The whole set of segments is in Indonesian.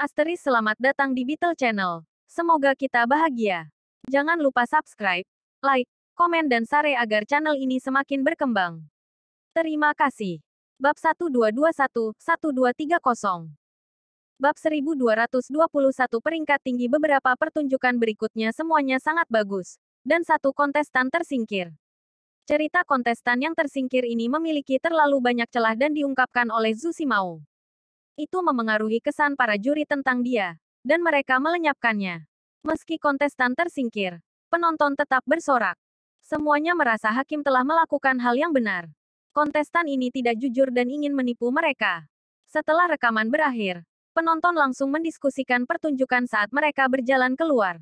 Asteris selamat datang di Beetle Channel. Semoga kita bahagia. Jangan lupa subscribe, like, komen dan share agar channel ini semakin berkembang. Terima kasih. Bab 1221-1230. Bab 1221 peringkat tinggi beberapa pertunjukan berikutnya semuanya sangat bagus. Dan satu kontestan tersingkir. Cerita kontestan yang tersingkir ini memiliki terlalu banyak celah dan diungkapkan oleh Zhu Ximao. Itu memengaruhi kesan para juri tentang dia, dan mereka melenyapkannya. Meski kontestan tersingkir, penonton tetap bersorak. Semuanya merasa hakim telah melakukan hal yang benar. Kontestan ini tidak jujur dan ingin menipu mereka. Setelah rekaman berakhir, penonton langsung mendiskusikan pertunjukan saat mereka berjalan keluar.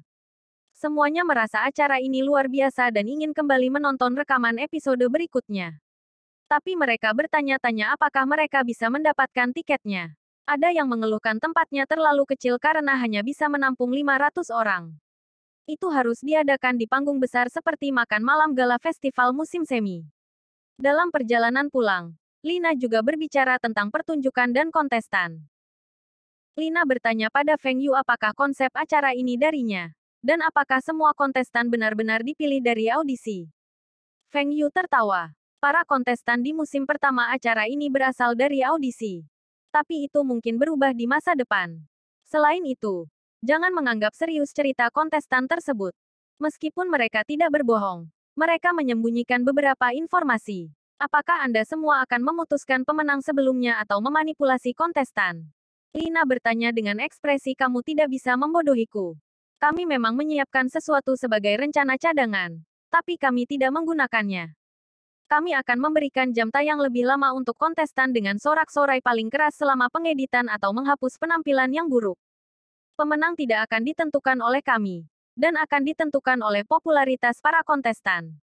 Semuanya merasa acara ini luar biasa dan ingin kembali menonton rekaman episode berikutnya. Tapi mereka bertanya-tanya apakah mereka bisa mendapatkan tiketnya. Ada yang mengeluhkan tempatnya terlalu kecil karena hanya bisa menampung 500 orang. Itu harus diadakan di panggung besar seperti makan malam gala festival musim semi. Dalam perjalanan pulang, Lina juga berbicara tentang pertunjukan dan kontestan. Lina bertanya pada Feng Yu apakah konsep acara ini darinya, dan apakah semua kontestan benar-benar dipilih dari audisi. Feng Yu tertawa. Para kontestan di musim pertama acara ini berasal dari audisi. Tapi itu mungkin berubah di masa depan. Selain itu, jangan menganggap serius cerita kontestan tersebut. Meskipun mereka tidak berbohong, mereka menyembunyikan beberapa informasi. Apakah Anda semua akan memutuskan pemenang sebelumnya atau memanipulasi kontestan? Lina bertanya dengan ekspresi kamu tidak bisa membodohiku. Kami memang menyiapkan sesuatu sebagai rencana cadangan, tapi kami tidak menggunakannya. Kami akan memberikan jam tayang lebih lama untuk kontestan dengan sorak-sorai paling keras selama pengeditan atau menghapus penampilan yang buruk. Pemenang tidak akan ditentukan oleh kami, dan akan ditentukan oleh popularitas para kontestan.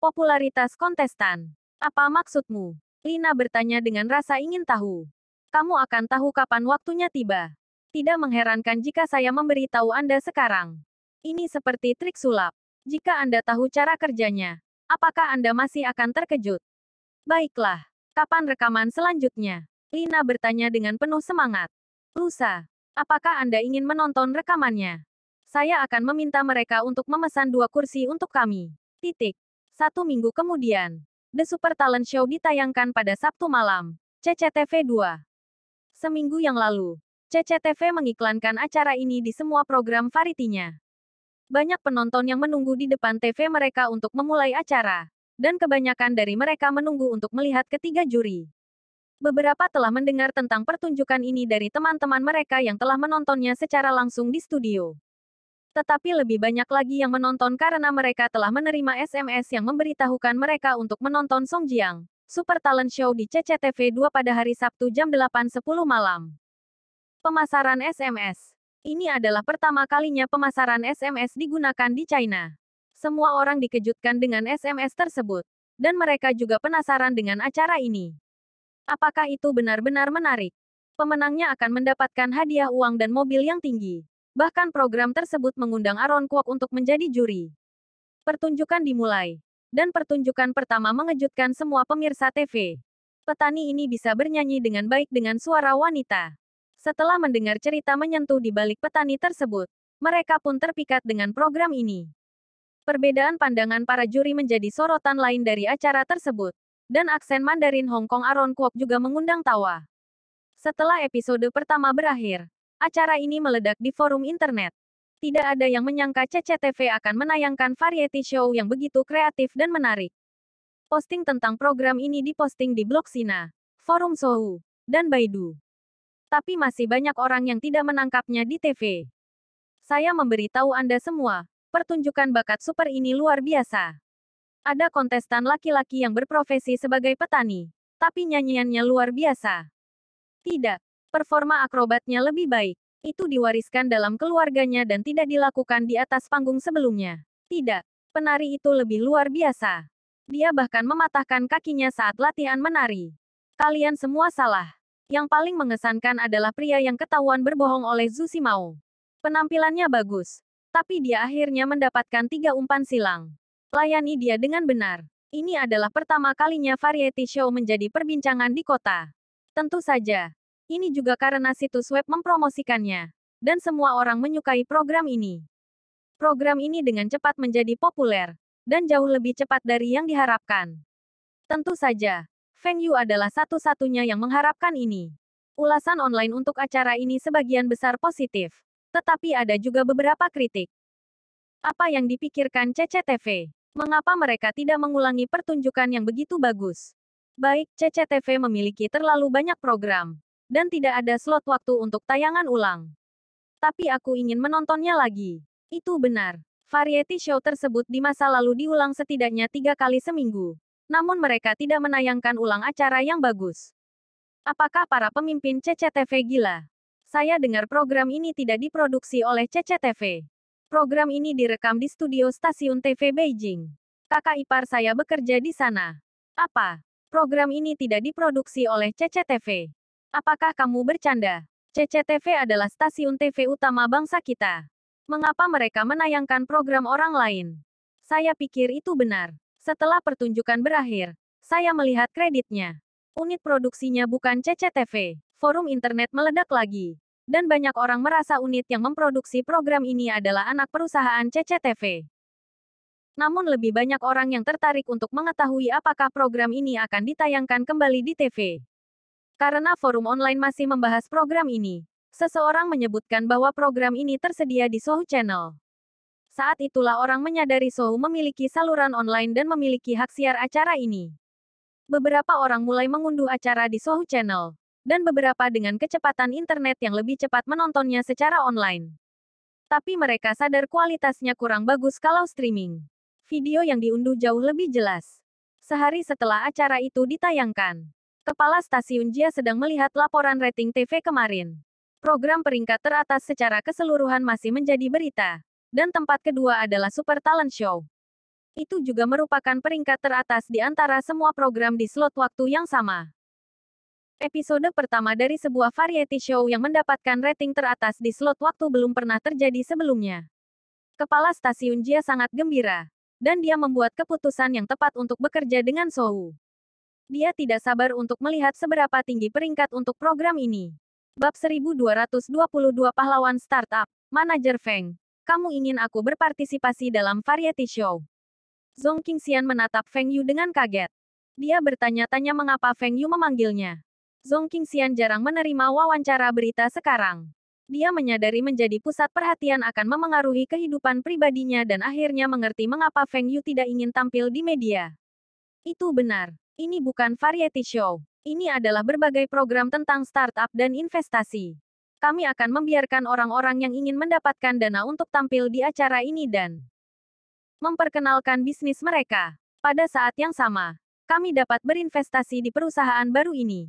Popularitas kontestan. Apa maksudmu? Lina bertanya dengan rasa ingin tahu. Kamu akan tahu kapan waktunya tiba. Tidak mengherankan jika saya memberitahu Anda sekarang. Ini seperti trik sulap. Jika Anda tahu cara kerjanya, apakah Anda masih akan terkejut? Baiklah. Kapan rekaman selanjutnya? Lina bertanya dengan penuh semangat. Lusa. Apakah Anda ingin menonton rekamannya? Saya akan meminta mereka untuk memesan 2 kursi untuk kami. Titik. 1 minggu kemudian, The Super Talent Show ditayangkan pada Sabtu malam. CCTV 2. Seminggu yang lalu, CCTV mengiklankan acara ini di semua program varietynya. Banyak penonton yang menunggu di depan TV mereka untuk memulai acara, dan kebanyakan dari mereka menunggu untuk melihat ketiga juri. Beberapa telah mendengar tentang pertunjukan ini dari teman-teman mereka yang telah menontonnya secara langsung di studio. Tetapi lebih banyak lagi yang menonton karena mereka telah menerima SMS yang memberitahukan mereka untuk menonton Song Jiang, Super Talent Show di CCTV 2 pada hari Sabtu jam 8.10 malam. Pemasaran SMS. Ini adalah pertama kalinya pemasaran SMS digunakan di China. Semua orang dikejutkan dengan SMS tersebut, dan mereka juga penasaran dengan acara ini. Apakah itu benar-benar menarik? Pemenangnya akan mendapatkan hadiah uang dan mobil yang tinggi. Bahkan program tersebut mengundang Aaron Kwok untuk menjadi juri. Pertunjukan dimulai, dan pertunjukan pertama mengejutkan semua pemirsa TV. Petani ini bisa bernyanyi dengan baik dengan suara wanita. Setelah mendengar cerita menyentuh di balik petani tersebut, mereka pun terpikat dengan program ini. Perbedaan pandangan para juri menjadi sorotan lain dari acara tersebut, dan aksen Mandarin Hong Kong Aaron Kwok juga mengundang tawa. Setelah episode pertama berakhir, acara ini meledak di forum internet. Tidak ada yang menyangka CCTV akan menayangkan variety show yang begitu kreatif dan menarik. Posting tentang program ini diposting di blog Sina, forum Sohu, dan Baidu. Tapi masih banyak orang yang tidak menangkapnya di TV. Saya memberitahu Anda semua, pertunjukan bakat super ini luar biasa. Ada kontestan laki-laki yang berprofesi sebagai petani, tapi nyanyiannya luar biasa. Tidak, performa akrobatnya lebih baik. Itu diwariskan dalam keluarganya dan tidak dilakukan di atas panggung sebelumnya. Tidak, penari itu lebih luar biasa. Dia bahkan mematahkan kakinya saat latihan menari. Kalian semua salah. Yang paling mengesankan adalah pria yang ketahuan berbohong oleh Zhu Ximao. Penampilannya bagus, tapi dia akhirnya mendapatkan 3 umpan silang. Layani dia dengan benar. Ini adalah pertama kalinya variety show menjadi perbincangan di kota. Tentu saja, Ini juga karena situs web mempromosikannya. Dan semua orang menyukai program ini. Program ini dengan cepat menjadi populer. Dan jauh lebih cepat dari yang diharapkan. Tentu saja, Feng Yu adalah satu-satunya yang mengharapkan ini. Ulasan online untuk acara ini sebagian besar positif. Tetapi ada juga beberapa kritik. Apa yang dipikirkan CCTV? Mengapa mereka tidak mengulangi pertunjukan yang begitu bagus? Baik, CCTV memiliki terlalu banyak program. Dan tidak ada slot waktu untuk tayangan ulang. Tapi aku ingin menontonnya lagi. Itu benar. Variety show tersebut di masa lalu diulang setidaknya 3 kali seminggu. Namun mereka tidak menayangkan ulang acara yang bagus. Apakah para pemimpin CCTV gila? Saya dengar program ini tidak diproduksi oleh CCTV. Program ini direkam di studio stasiun TV Beijing. Kakak ipar saya bekerja di sana. Apa? Program ini tidak diproduksi oleh CCTV. Apakah kamu bercanda? CCTV adalah stasiun TV utama bangsa kita. Mengapa mereka menayangkan program orang lain? Saya pikir itu benar. Setelah pertunjukan berakhir, saya melihat kreditnya. Unit produksinya bukan CCTV. Forum internet meledak lagi. Dan banyak orang merasa unit yang memproduksi program ini adalah anak perusahaan CCTV. Namun lebih banyak orang yang tertarik untuk mengetahui apakah program ini akan ditayangkan kembali di TV. Karena forum online masih membahas program ini, seseorang menyebutkan bahwa program ini tersedia di Sohu Channel. Saat itulah orang menyadari Sohu memiliki saluran online dan memiliki hak siar acara ini. Beberapa orang mulai mengunduh acara di Sohu Channel. Dan beberapa dengan kecepatan internet yang lebih cepat menontonnya secara online. Tapi mereka sadar kualitasnya kurang bagus kalau streaming. Video yang diunduh jauh lebih jelas. Sehari setelah acara itu ditayangkan, Kepala Stasiun Jia sedang melihat laporan rating TV kemarin. Program peringkat teratas secara keseluruhan masih menjadi berita. Dan tempat kedua adalah Super Talent Show. Itu juga merupakan peringkat teratas di antara semua program di slot waktu yang sama. Episode pertama dari sebuah variety show yang mendapatkan rating teratas di slot waktu belum pernah terjadi sebelumnya. Kepala Stasiun Jia sangat gembira. Dan dia membuat keputusan yang tepat untuk bekerja dengan Sohu. Dia tidak sabar untuk melihat seberapa tinggi peringkat untuk program ini. Bab 1222 Pahlawan Startup, Manajer Feng. Kamu ingin aku berpartisipasi dalam variety show? Zhong Qingxian menatap Feng Yu dengan kaget. Dia bertanya-tanya mengapa Feng Yu memanggilnya. Zhong Qingxian jarang menerima wawancara berita sekarang. Dia menyadari menjadi pusat perhatian akan memengaruhi kehidupan pribadinya dan akhirnya mengerti mengapa Feng Yu tidak ingin tampil di media. Itu benar. Ini bukan variety show. Ini adalah berbagai program tentang startup dan investasi. Kami akan membiarkan orang-orang yang ingin mendapatkan dana untuk tampil di acara ini dan memperkenalkan bisnis mereka. Pada saat yang sama, kami dapat berinvestasi di perusahaan baru ini.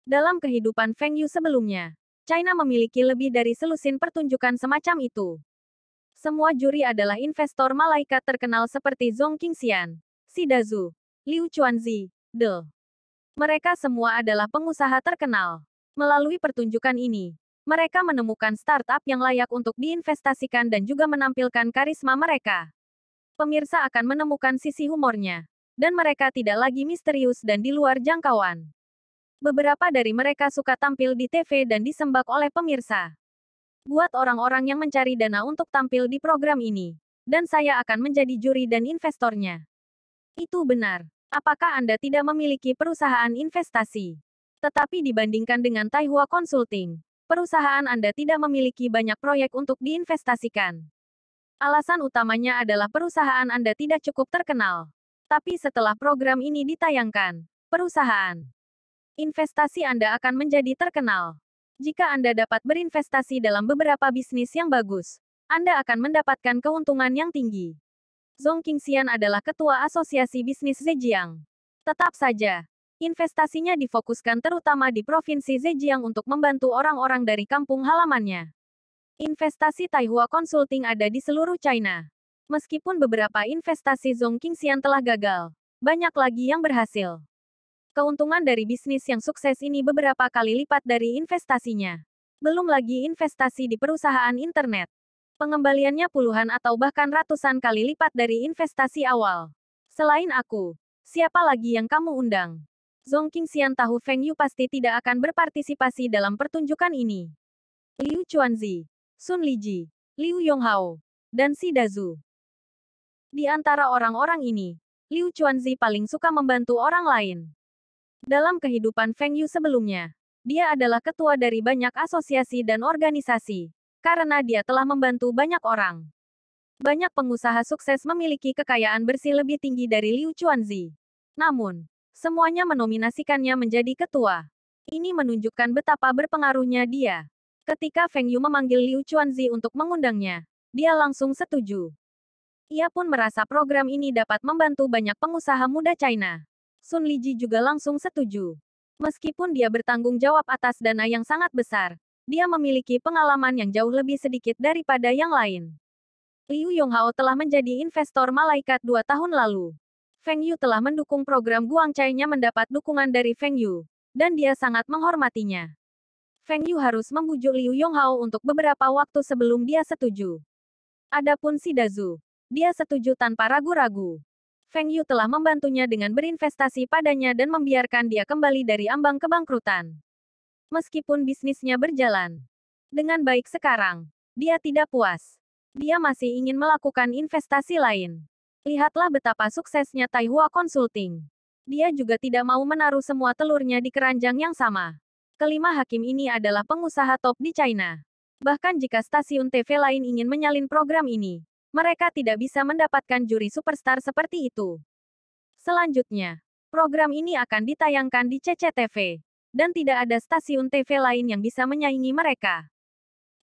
Dalam kehidupan Feng Yu sebelumnya, China memiliki lebih dari selusin pertunjukan semacam itu. Semua juri adalah investor malaikat terkenal seperti Zhong Qingxian, Sida Zhu, Liu Chuanzi, De. Mereka semua adalah pengusaha terkenal. Melalui pertunjukan ini, mereka menemukan startup yang layak untuk diinvestasikan dan juga menampilkan karisma mereka. Pemirsa akan menemukan sisi humornya. Dan mereka tidak lagi misterius dan di luar jangkauan. Beberapa dari mereka suka tampil di TV dan disembah oleh pemirsa. Buat orang-orang yang mencari dana untuk tampil di program ini. Dan saya akan menjadi juri dan investornya. Itu benar. Apakah Anda tidak memiliki perusahaan investasi? Tetapi dibandingkan dengan Taihua Consulting, perusahaan Anda tidak memiliki banyak proyek untuk diinvestasikan. Alasan utamanya adalah perusahaan Anda tidak cukup terkenal. Tapi setelah program ini ditayangkan, perusahaan investasi Anda akan menjadi terkenal. Jika Anda dapat berinvestasi dalam beberapa bisnis yang bagus, Anda akan mendapatkan keuntungan yang tinggi. Zhong Qingxian adalah ketua Asosiasi Bisnis Zhejiang. Tetap saja, investasinya difokuskan terutama di Provinsi Zhejiang untuk membantu orang-orang dari kampung halamannya. Investasi Taihua Consulting ada di seluruh China. Meskipun beberapa investasi Zhong Qingxian telah gagal, banyak lagi yang berhasil. Keuntungan dari bisnis yang sukses ini beberapa kali lipat dari investasinya. Belum lagi investasi di perusahaan internet. Pengembaliannya puluhan atau bahkan ratusan kali lipat dari investasi awal. Selain aku, siapa lagi yang kamu undang? Zhong Qingxian tahu Feng Yu pasti tidak akan berpartisipasi dalam pertunjukan ini. Liu Chuanzi, Sun Liji, Liu Yonghao, dan Si Dazu. Di antara orang-orang ini, Liu Chuanzi paling suka membantu orang lain. Dalam kehidupan Feng Yu sebelumnya, dia adalah ketua dari banyak asosiasi dan organisasi, karena dia telah membantu banyak orang. Banyak pengusaha sukses memiliki kekayaan bersih lebih tinggi dari Liu Chuanzi. Namun, semuanya menominasikannya menjadi ketua. Ini menunjukkan betapa berpengaruhnya dia. Ketika Feng Yu memanggil Liu Chuanzi untuk mengundangnya, dia langsung setuju. Ia pun merasa program ini dapat membantu banyak pengusaha muda China. Sun Liji juga langsung setuju. Meskipun dia bertanggung jawab atas dana yang sangat besar, dia memiliki pengalaman yang jauh lebih sedikit daripada yang lain. Liu Yonghao telah menjadi investor malaikat 2 tahun lalu. Feng Yu telah mendukung program Guangcai-nya mendapat dukungan dari Feng Yu, dan dia sangat menghormatinya. Feng Yu harus membujuk Liu Yonghao untuk beberapa waktu sebelum dia setuju. Adapun Si Dazu, dia setuju tanpa ragu-ragu. Feng Yu telah membantunya dengan berinvestasi padanya dan membiarkan dia kembali dari ambang kebangkrutan. Meskipun bisnisnya berjalan dengan baik sekarang, dia tidak puas. Dia masih ingin melakukan investasi lain. Lihatlah betapa suksesnya Taihua Consulting. Dia juga tidak mau menaruh semua telurnya di keranjang yang sama. Kelima hakim ini adalah pengusaha top di China. Bahkan jika stasiun TV lain ingin menyalin program ini, mereka tidak bisa mendapatkan juri superstar seperti itu. Selanjutnya, program ini akan ditayangkan di CCTV, dan tidak ada stasiun TV lain yang bisa menyaingi mereka.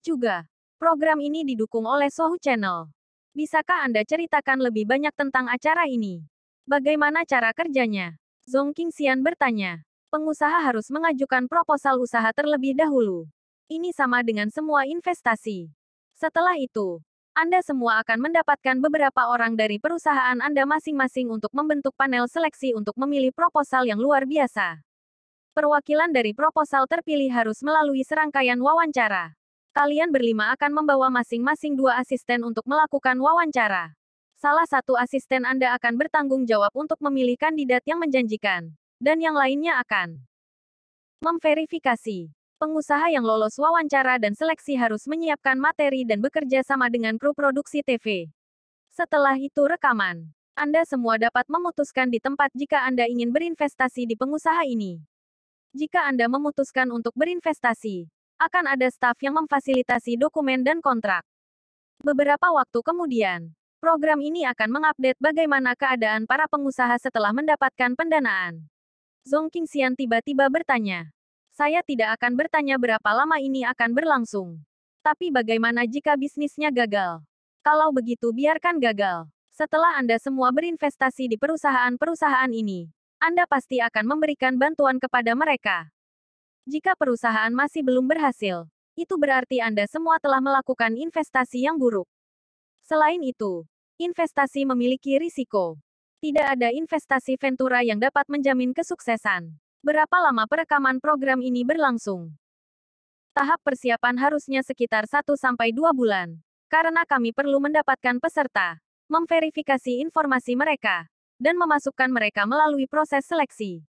Juga, program ini didukung oleh Sohu Channel. Bisakah Anda ceritakan lebih banyak tentang acara ini? Bagaimana cara kerjanya? Zhong Qingxian bertanya. Pengusaha harus mengajukan proposal usaha terlebih dahulu. Ini sama dengan semua investasi. Setelah itu, Anda semua akan mendapatkan beberapa orang dari perusahaan Anda masing-masing untuk membentuk panel seleksi untuk memilih proposal yang luar biasa. Perwakilan dari proposal terpilih harus melalui serangkaian wawancara. Kalian berlima akan membawa masing-masing 2 asisten untuk melakukan wawancara. Salah satu asisten Anda akan bertanggung jawab untuk memilih kandidat yang menjanjikan, dan yang lainnya akan memverifikasi. Pengusaha yang lolos wawancara dan seleksi harus menyiapkan materi dan bekerja sama dengan kru produksi TV. Setelah itu rekaman. Anda semua dapat memutuskan di tempat jika Anda ingin berinvestasi di pengusaha ini. Jika Anda memutuskan untuk berinvestasi, akan ada staf yang memfasilitasi dokumen dan kontrak. Beberapa waktu kemudian, program ini akan mengupdate bagaimana keadaan para pengusaha setelah mendapatkan pendanaan. Zhong Qingxian tiba-tiba bertanya. Saya tidak akan bertanya berapa lama ini akan berlangsung. Tapi bagaimana jika bisnisnya gagal? Kalau begitu biarkan gagal. Setelah Anda semua berinvestasi di perusahaan-perusahaan ini, Anda pasti akan memberikan bantuan kepada mereka. Jika perusahaan masih belum berhasil, itu berarti Anda semua telah melakukan investasi yang buruk. Selain itu, investasi memiliki risiko. Tidak ada investasi Ventura yang dapat menjamin kesuksesan. Berapa lama perekaman program ini berlangsung? Tahap persiapan harusnya sekitar 1-2 bulan. Karena kami perlu mendapatkan peserta, memverifikasi informasi mereka, dan memasukkan mereka melalui proses seleksi.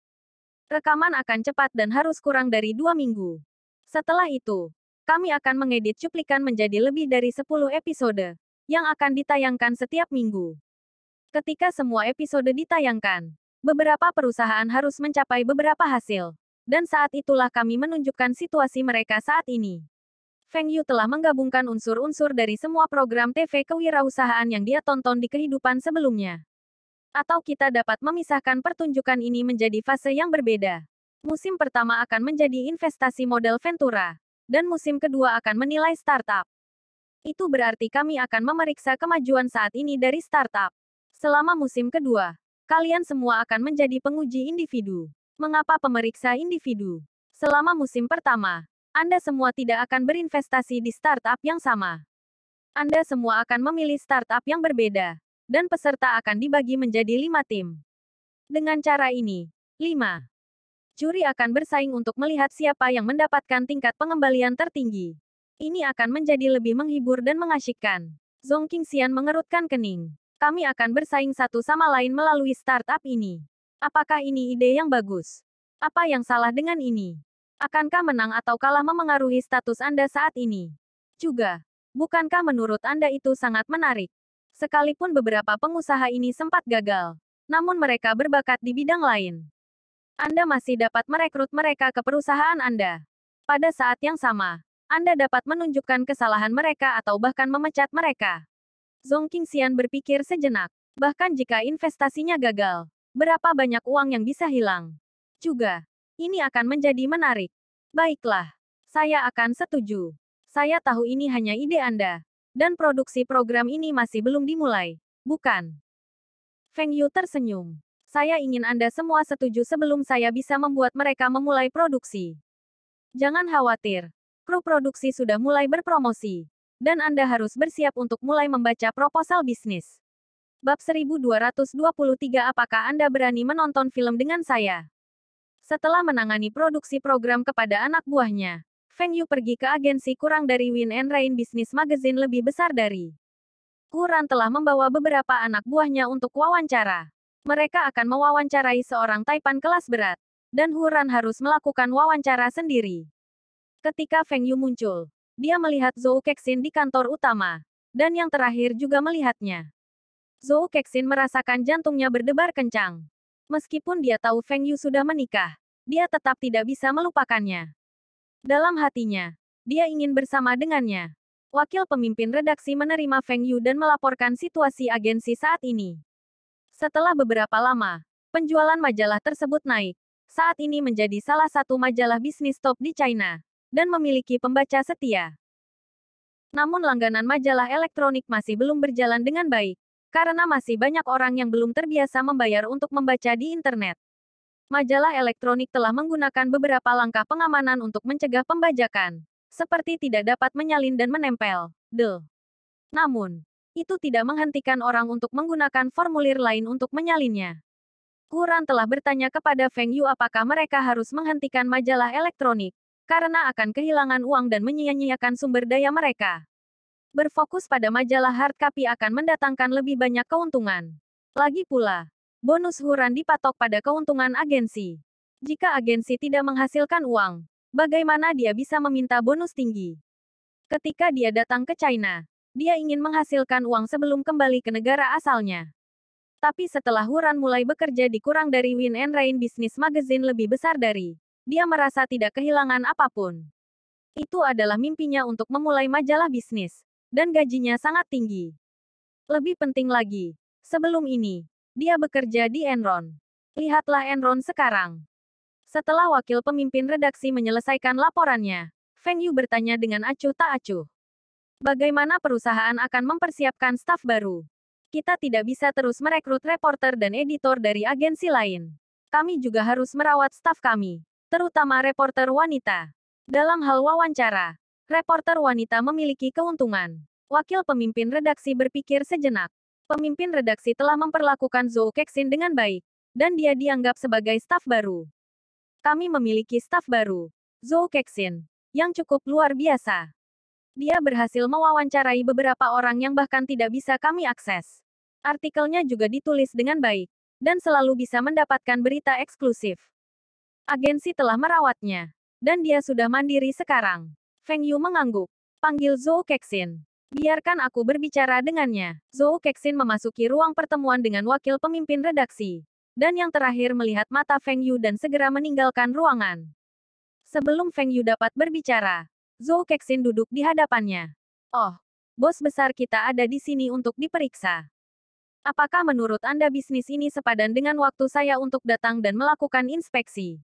Rekaman akan cepat dan harus kurang dari 2 minggu. Setelah itu, kami akan mengedit cuplikan menjadi lebih dari 10 episode, yang akan ditayangkan setiap minggu. Ketika semua episode ditayangkan, beberapa perusahaan harus mencapai beberapa hasil, dan saat itulah kami menunjukkan situasi mereka saat ini. Feng Yu telah menggabungkan unsur-unsur dari semua program TV kewirausahaan yang dia tonton di kehidupan sebelumnya. Atau kita dapat memisahkan pertunjukan ini menjadi fase yang berbeda. Musim pertama akan menjadi investasi model Ventura, dan musim kedua akan menilai startup. Itu berarti kami akan memeriksa kemajuan saat ini dari startup. Selama musim kedua, kalian semua akan menjadi penguji individu. Mengapa pemeriksa individu? Selama musim pertama, Anda semua tidak akan berinvestasi di startup yang sama. Anda semua akan memilih startup yang berbeda, dan peserta akan dibagi menjadi 5 tim. Dengan cara ini, 5 juri akan bersaing untuk melihat siapa yang mendapatkan tingkat pengembalian tertinggi. Ini akan menjadi lebih menghibur dan mengasyikkan. Zhong Qingxian mengerutkan kening. Kami akan bersaing satu sama lain melalui startup ini. Apakah ini ide yang bagus? Apa yang salah dengan ini? Akankah menang atau kalah memengaruhi status Anda saat ini? Juga, bukankah menurut Anda itu sangat menarik? Sekalipun beberapa pengusaha ini sempat gagal, namun mereka berbakat di bidang lain. Anda masih dapat merekrut mereka ke perusahaan Anda. Pada saat yang sama, Anda dapat menunjukkan kesalahan mereka atau bahkan memecat mereka. Zhong Qingxian berpikir sejenak. Bahkan jika investasinya gagal, berapa banyak uang yang bisa hilang? Juga, ini akan menjadi menarik. Baiklah, saya akan setuju. Saya tahu ini hanya ide Anda. Dan produksi program ini masih belum dimulai, bukan? Feng Yu tersenyum. Saya ingin Anda semua setuju sebelum saya bisa membuat mereka memulai produksi. Jangan khawatir. Kru produksi sudah mulai berpromosi. Dan Anda harus bersiap untuk mulai membaca proposal bisnis. Bab 1223. Apakah Anda berani menonton film dengan saya? Setelah menangani produksi program kepada anak buahnya, Feng Yu pergi ke agensi kurang dari Win and Rain Business Magazine lebih besar dari. Huran telah membawa beberapa anak buahnya untuk wawancara. Mereka akan mewawancarai seorang taipan kelas berat. Dan Huran harus melakukan wawancara sendiri. Ketika Feng Yu muncul, dia melihat Zhou Kexin di kantor utama. Dan yang terakhir juga melihatnya. Zhou Kexin merasakan jantungnya berdebar kencang. Meskipun dia tahu Feng Yu sudah menikah, dia tetap tidak bisa melupakannya. Dalam hatinya, dia ingin bersama dengannya. Wakil pemimpin redaksi menerima Feng Yu dan melaporkan situasi agensi saat ini. Setelah beberapa lama, penjualan majalah tersebut naik. Saat ini menjadi salah satu majalah bisnis top di China, dan memiliki pembaca setia. Namun langganan majalah elektronik masih belum berjalan dengan baik. Karena masih banyak orang yang belum terbiasa membayar untuk membaca di internet. Majalah elektronik telah menggunakan beberapa langkah pengamanan untuk mencegah pembajakan. Seperti tidak dapat menyalin dan menempel. Namun, itu tidak menghentikan orang untuk menggunakan formulir lain untuk menyalinnya. Huran telah bertanya kepada Feng Yu apakah mereka harus menghentikan majalah elektronik. Karena akan kehilangan uang dan menyia-nyiakan sumber daya mereka. Berfokus pada majalah hard copy akan mendatangkan lebih banyak keuntungan. Lagi pula, bonus Huran dipatok pada keuntungan agensi. Jika agensi tidak menghasilkan uang, bagaimana dia bisa meminta bonus tinggi? Ketika dia datang ke China, dia ingin menghasilkan uang sebelum kembali ke negara asalnya. Tapi setelah Huran mulai bekerja di kurang dari Win and Rain Business Magazine lebih besar dari, dia merasa tidak kehilangan apapun. Itu adalah mimpinya untuk memulai majalah bisnis. Dan gajinya sangat tinggi. Lebih penting lagi, sebelum ini, dia bekerja di Enron. Lihatlah Enron sekarang. Setelah wakil pemimpin redaksi menyelesaikan laporannya, Feng Yu bertanya dengan acuh tak acuh. Bagaimana perusahaan akan mempersiapkan staf baru? Kita tidak bisa terus merekrut reporter dan editor dari agensi lain. Kami juga harus merawat staf kami, terutama reporter wanita. Dalam hal wawancara, reporter wanita memiliki keuntungan. Wakil pemimpin redaksi berpikir sejenak. Pemimpin redaksi telah memperlakukan Zhou Kexin dengan baik, dan dia dianggap sebagai staf baru. Kami memiliki staf baru, Zhou Kexin, yang cukup luar biasa. Dia berhasil mewawancarai beberapa orang yang bahkan tidak bisa kami akses. Artikelnya juga ditulis dengan baik, dan selalu bisa mendapatkan berita eksklusif. Agensi telah merawatnya, dan dia sudah mandiri sekarang. Feng Yu mengangguk. Panggil Zhou Kexin. Biarkan aku berbicara dengannya. Zhou Kexin memasuki ruang pertemuan dengan wakil pemimpin redaksi. Dan yang terakhir melihat mata Feng Yu dan segera meninggalkan ruangan. Sebelum Feng Yu dapat berbicara, Zhou Kexin duduk di hadapannya. Oh, bos besar kita ada di sini untuk diperiksa. Apakah menurut Anda bisnis ini sepadan dengan waktu saya untuk datang dan melakukan inspeksi?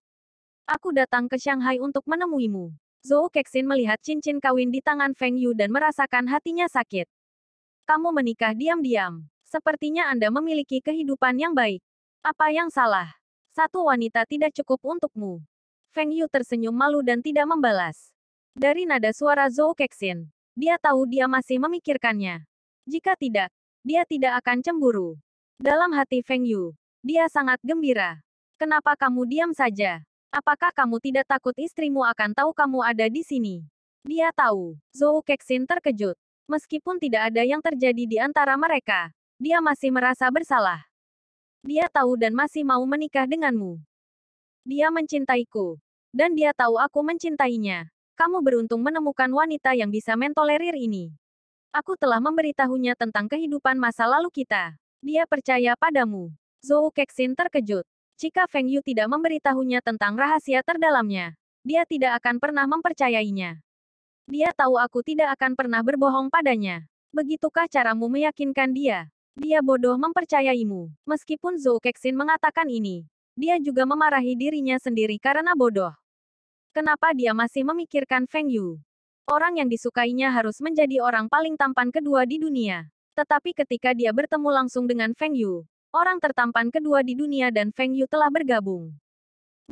Aku datang ke Shanghai untuk menemuimu. Zhou Kexin melihat cincin kawin di tangan Feng Yu dan merasakan hatinya sakit. Kamu menikah diam-diam. Sepertinya Anda memiliki kehidupan yang baik. Apa yang salah? Satu wanita tidak cukup untukmu. Feng Yu tersenyum malu dan tidak membalas. Dari nada suara Zhou Kexin, dia tahu dia masih memikirkannya. Jika tidak, dia tidak akan cemburu. Dalam hati Feng Yu, dia sangat gembira. Kenapa kamu diam saja? Apakah kamu tidak takut istrimu akan tahu kamu ada di sini? Dia tahu. Zhou Kexin terkejut. Meskipun tidak ada yang terjadi di antara mereka, dia masih merasa bersalah. Dia tahu dan masih mau menikah denganmu. Dia mencintaiku. Dan dia tahu aku mencintainya. Kamu beruntung menemukan wanita yang bisa mentolerir ini. Aku telah memberitahunya tentang kehidupan masa lalu kita. Dia percaya padamu. Zhou Kexin terkejut. Jika Feng Yu tidak memberitahunya tentang rahasia terdalamnya, dia tidak akan pernah mempercayainya. Dia tahu aku tidak akan pernah berbohong padanya. Begitukah caramu meyakinkan dia? Dia bodoh mempercayaimu. Meskipun Zhou Kexin mengatakan ini, dia juga memarahi dirinya sendiri karena bodoh. Kenapa dia masih memikirkan Feng Yu? Orang yang disukainya harus menjadi orang paling tampan kedua di dunia. Tetapi ketika dia bertemu langsung dengan Feng Yu, orang tertampan kedua di dunia dan Feng Yu telah bergabung.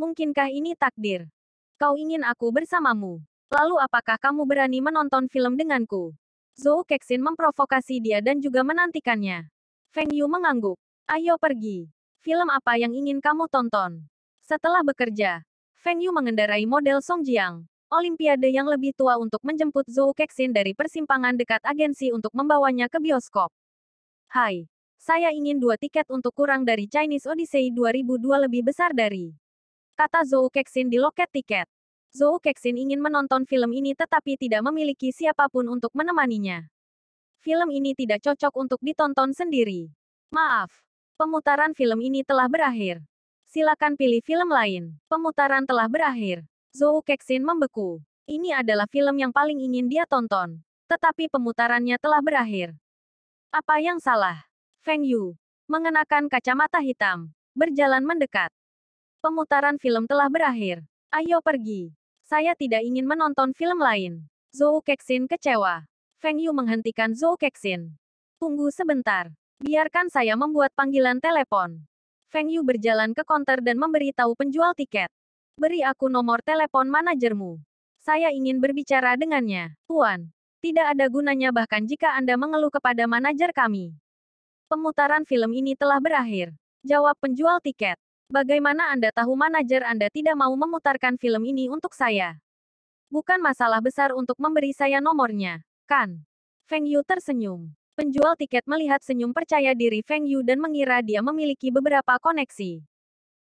Mungkinkah ini takdir? Kau ingin aku bersamamu. Lalu apakah kamu berani menonton film denganku? Zhou Kexin memprovokasi dia dan juga menantikannya. Feng Yu mengangguk. Ayo pergi. Film apa yang ingin kamu tonton? Setelah bekerja, Feng Yu mengendarai model Songjiang, Olimpiade yang lebih tua untuk menjemput Zhou Kexin dari persimpangan dekat agensi untuk membawanya ke bioskop. Hai, saya ingin 2 tiket untuk kurang dari Chinese Odyssey 2002 lebih besar dari. Kata Zhou Kexin di loket tiket. Zhou Kexin ingin menonton film ini tetapi tidak memiliki siapapun untuk menemaninya. Film ini tidak cocok untuk ditonton sendiri. Maaf. Pemutaran film ini telah berakhir. Silakan pilih film lain. Pemutaran telah berakhir. Zhou Kexin membeku. Ini adalah film yang paling ingin dia tonton. Tetapi pemutarannya telah berakhir. Apa yang salah? Feng Yu, mengenakan kacamata hitam, berjalan mendekat. Pemutaran film telah berakhir. Ayo pergi. Saya tidak ingin menonton film lain. Zhou Kexin kecewa. Feng Yu menghentikan Zhou Kexin. Tunggu sebentar. Biarkan saya membuat panggilan telepon. Feng Yu berjalan ke counter dan memberitahu penjual tiket. Beri aku nomor telepon manajermu. Saya ingin berbicara dengannya. Tuan, tidak ada gunanya bahkan jika Anda mengeluh kepada manajer kami. Pemutaran film ini telah berakhir. Jawab penjual tiket. Bagaimana Anda tahu manajer Anda tidak mau memutarkan film ini untuk saya? Bukan masalah besar untuk memberi saya nomornya, kan? Feng Yu tersenyum. Penjual tiket melihat senyum percaya diri Feng Yu dan mengira dia memiliki beberapa koneksi.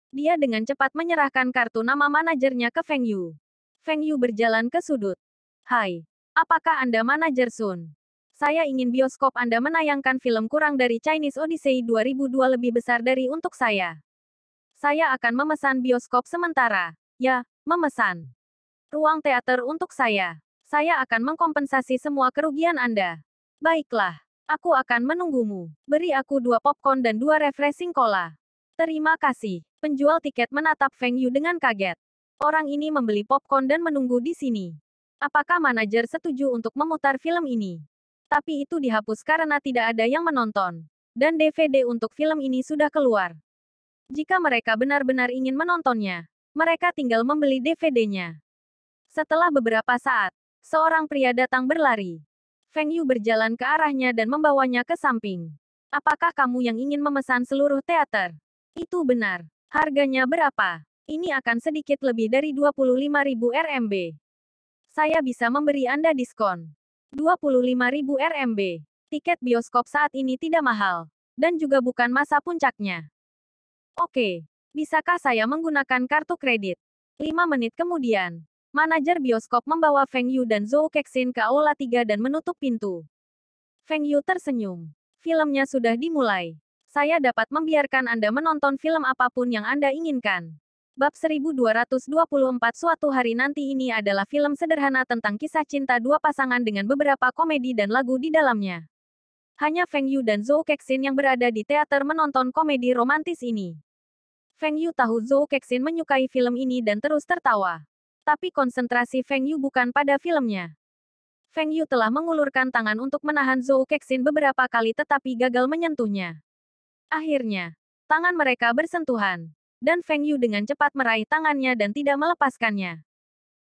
Dia dengan cepat menyerahkan kartu nama manajernya ke Feng Yu. Feng Yu berjalan ke sudut. Hai, apakah Anda manajer Sun? Saya ingin bioskop Anda menayangkan film kurang dari Chinese Odyssey 2002 lebih besar dari untuk saya. Saya akan memesan bioskop sementara. Ya, memesan ruang teater untuk saya. Saya akan mengkompensasi semua kerugian Anda. Baiklah, aku akan menunggumu. Beri aku 2 popcorn dan 2 refreshing cola. Terima kasih. Penjual tiket menatap Feng Yu dengan kaget. Orang ini membeli popcorn dan menunggu di sini. Apakah manajer setuju untuk memutar film ini? Tapi itu dihapus karena tidak ada yang menonton. Dan DVD untuk film ini sudah keluar. Jika mereka benar-benar ingin menontonnya, mereka tinggal membeli DVD-nya. Setelah beberapa saat, seorang pria datang berlari. Feng Yu berjalan ke arahnya dan membawanya ke samping. Apakah kamu yang ingin memesan seluruh teater? Itu benar. Harganya berapa? Ini akan sedikit lebih dari 25.000 RMB. Saya bisa memberi Anda diskon. 25.000 RMB. Tiket bioskop saat ini tidak mahal. Dan juga bukan masa puncaknya. Oke. Bisakah saya menggunakan kartu kredit? 5 menit kemudian, manajer bioskop membawa Feng Yu dan Zhou Kexin ke Aula 3 dan menutup pintu. Feng Yu tersenyum. Filmnya sudah dimulai. Saya dapat membiarkan Anda menonton film apapun yang Anda inginkan. Bab 1224 suatu hari nanti ini adalah film sederhana tentang kisah cinta dua pasangan dengan beberapa komedi dan lagu di dalamnya. Hanya Feng Yu dan Zhou Kexin yang berada di teater menonton komedi romantis ini. Feng Yu tahu Zhou Kexin menyukai film ini dan terus tertawa. Tapi konsentrasi Feng Yu bukan pada filmnya. Feng Yu telah mengulurkan tangan untuk menahan Zhou Kexin beberapa kali tetapi gagal menyentuhnya. Akhirnya, tangan mereka bersentuhan. Dan Feng Yu dengan cepat meraih tangannya dan tidak melepaskannya.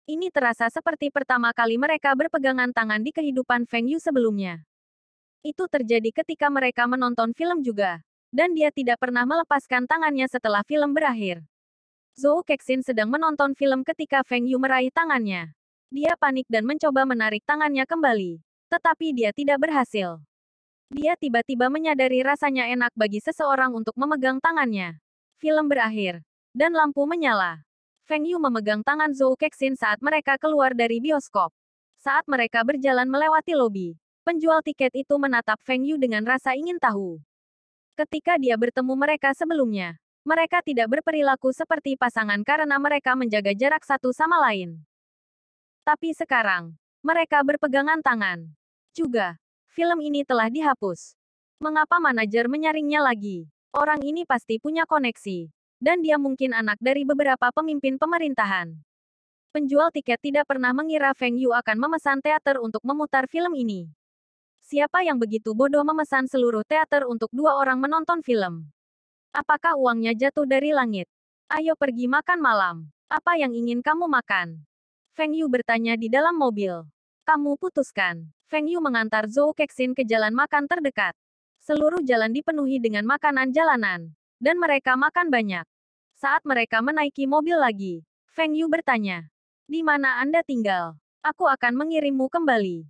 Ini terasa seperti pertama kali mereka berpegangan tangan di kehidupan Feng Yu sebelumnya. Itu terjadi ketika mereka menonton film juga. Dan dia tidak pernah melepaskan tangannya setelah film berakhir. Zhou Kexin sedang menonton film ketika Feng Yu meraih tangannya. Dia panik dan mencoba menarik tangannya kembali. Tetapi dia tidak berhasil. Dia tiba-tiba menyadari rasanya enak bagi seseorang untuk memegang tangannya. Film berakhir. Dan lampu menyala. Feng Yu memegang tangan Zhou Kexin saat mereka keluar dari bioskop. Saat mereka berjalan melewati lobi, penjual tiket itu menatap Feng Yu dengan rasa ingin tahu. Ketika dia bertemu mereka sebelumnya, mereka tidak berperilaku seperti pasangan karena mereka menjaga jarak satu sama lain. Tapi sekarang, mereka berpegangan tangan. Juga, film ini telah dihapus. Mengapa manajer menyaringnya lagi? Orang ini pasti punya koneksi. Dan dia mungkin anak dari beberapa pemimpin pemerintahan. Penjual tiket tidak pernah mengira Feng Yu akan memesan teater untuk memutar film ini. Siapa yang begitu bodoh memesan seluruh teater untuk 2 orang menonton film? Apakah uangnya jatuh dari langit? Ayo pergi makan malam. Apa yang ingin kamu makan? Feng Yu bertanya di dalam mobil. Kamu putuskan. Feng Yu mengantar Zhou Kexin ke jalan makan terdekat. Seluruh jalan dipenuhi dengan makanan jalanan. Dan mereka makan banyak. Saat mereka menaiki mobil lagi, Feng Yu bertanya, "Di mana Anda tinggal? Aku akan mengirimmu kembali.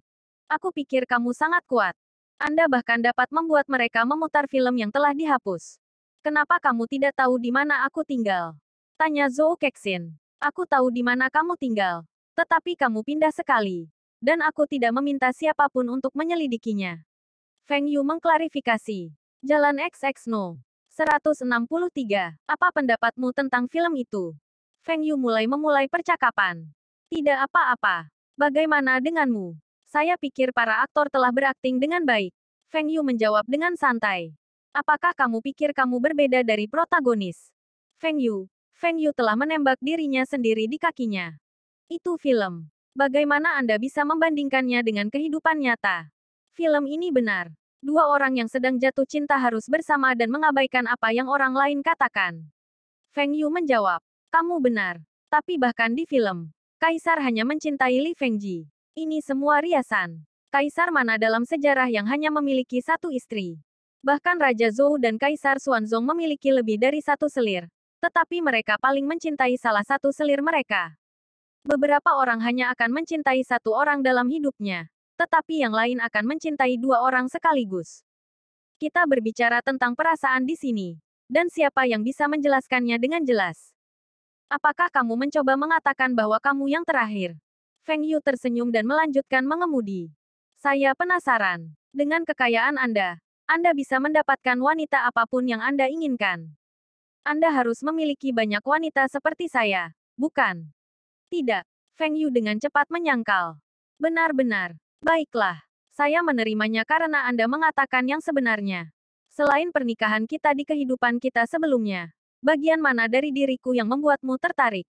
Aku pikir kamu sangat kuat. Anda bahkan dapat membuat mereka memutar film yang telah dihapus. Kenapa kamu tidak tahu di mana aku tinggal?" Tanya Zhou Kexin. "Aku tahu di mana kamu tinggal. Tetapi kamu pindah sekali. Dan aku tidak meminta siapapun untuk menyelidikinya." Feng Yu mengklarifikasi. Jalan XX No. 163. Apa pendapatmu tentang film itu? Feng Yu memulai percakapan. Tidak apa-apa. Bagaimana denganmu? Saya pikir para aktor telah berakting dengan baik. Feng Yu menjawab dengan santai. Apakah kamu pikir kamu berbeda dari protagonis? Feng Yu telah menembak dirinya sendiri di kakinya. Itu film. Bagaimana Anda bisa membandingkannya dengan kehidupan nyata? Film ini benar. 2 orang yang sedang jatuh cinta harus bersama dan mengabaikan apa yang orang lain katakan. Feng Yu menjawab, kamu benar. Tapi bahkan di film, Kaisar hanya mencintai Li Fengji. Ini semua riasan. Kaisar mana dalam sejarah yang hanya memiliki satu istri? Bahkan Raja Zhou dan Kaisar Xuanzong memiliki lebih dari satu selir. Tetapi mereka paling mencintai salah satu selir mereka. Beberapa orang hanya akan mencintai satu orang dalam hidupnya. Tetapi yang lain akan mencintai 2 orang sekaligus. Kita berbicara tentang perasaan di sini. Dan siapa yang bisa menjelaskannya dengan jelas? Apakah kamu mencoba mengatakan bahwa kamu yang terakhir? Feng Yu tersenyum dan melanjutkan mengemudi. Saya penasaran. Dengan kekayaan Anda bisa mendapatkan wanita apapun yang Anda inginkan. Anda harus memiliki banyak wanita seperti saya, bukan? Tidak. Feng Yu dengan cepat menyangkal. Benar-benar. Baiklah, saya menerimanya karena Anda mengatakan yang sebenarnya. Selain pernikahan kita di kehidupan kita sebelumnya, bagian mana dari diriku yang membuatmu tertarik?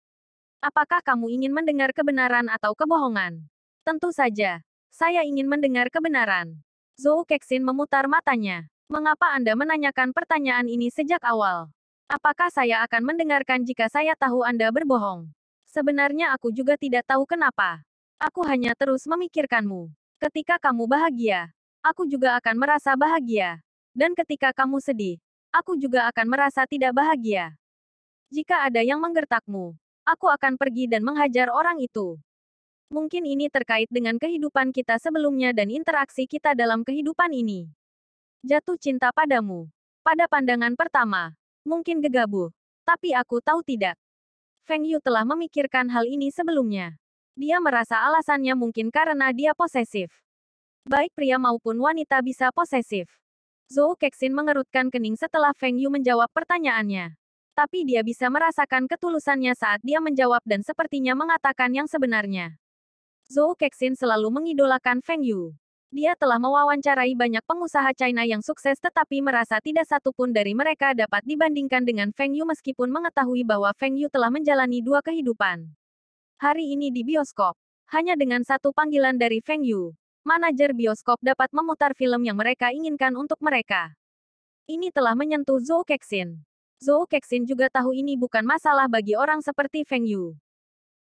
Apakah kamu ingin mendengar kebenaran atau kebohongan? Tentu saja, saya ingin mendengar kebenaran. Zhou Kexin memutar matanya. Mengapa Anda menanyakan pertanyaan ini sejak awal? Apakah saya akan mendengarkan jika saya tahu Anda berbohong? Sebenarnya aku juga tidak tahu kenapa. Aku hanya terus memikirkanmu. Ketika kamu bahagia, aku juga akan merasa bahagia. Dan ketika kamu sedih, aku juga akan merasa tidak bahagia. Jika ada yang menggertakmu, aku akan pergi dan menghajar orang itu. Mungkin ini terkait dengan kehidupan kita sebelumnya dan interaksi kita dalam kehidupan ini. Jatuh cinta padamu. Pada pandangan pertama, mungkin gegabah. Tapi aku tahu tidak. Feng Yu telah memikirkan hal ini sebelumnya. Dia merasa alasannya mungkin karena dia posesif. Baik pria maupun wanita bisa posesif. Zhou Kexin mengerutkan kening setelah Feng Yu menjawab pertanyaannya. Tapi dia bisa merasakan ketulusannya saat dia menjawab dan sepertinya mengatakan yang sebenarnya. Zhou Kexin selalu mengidolakan Feng Yu. Dia telah mewawancarai banyak pengusaha China yang sukses tetapi merasa tidak satupun dari mereka dapat dibandingkan dengan Feng Yu meskipun mengetahui bahwa Feng Yu telah menjalani 2 kehidupan. Hari ini di bioskop, hanya dengan satu panggilan dari Feng Yu, manajer bioskop dapat memutar film yang mereka inginkan untuk mereka. Ini telah menyentuh Zhou Kexin. Zhou Kexin juga tahu ini bukan masalah bagi orang seperti Feng Yu.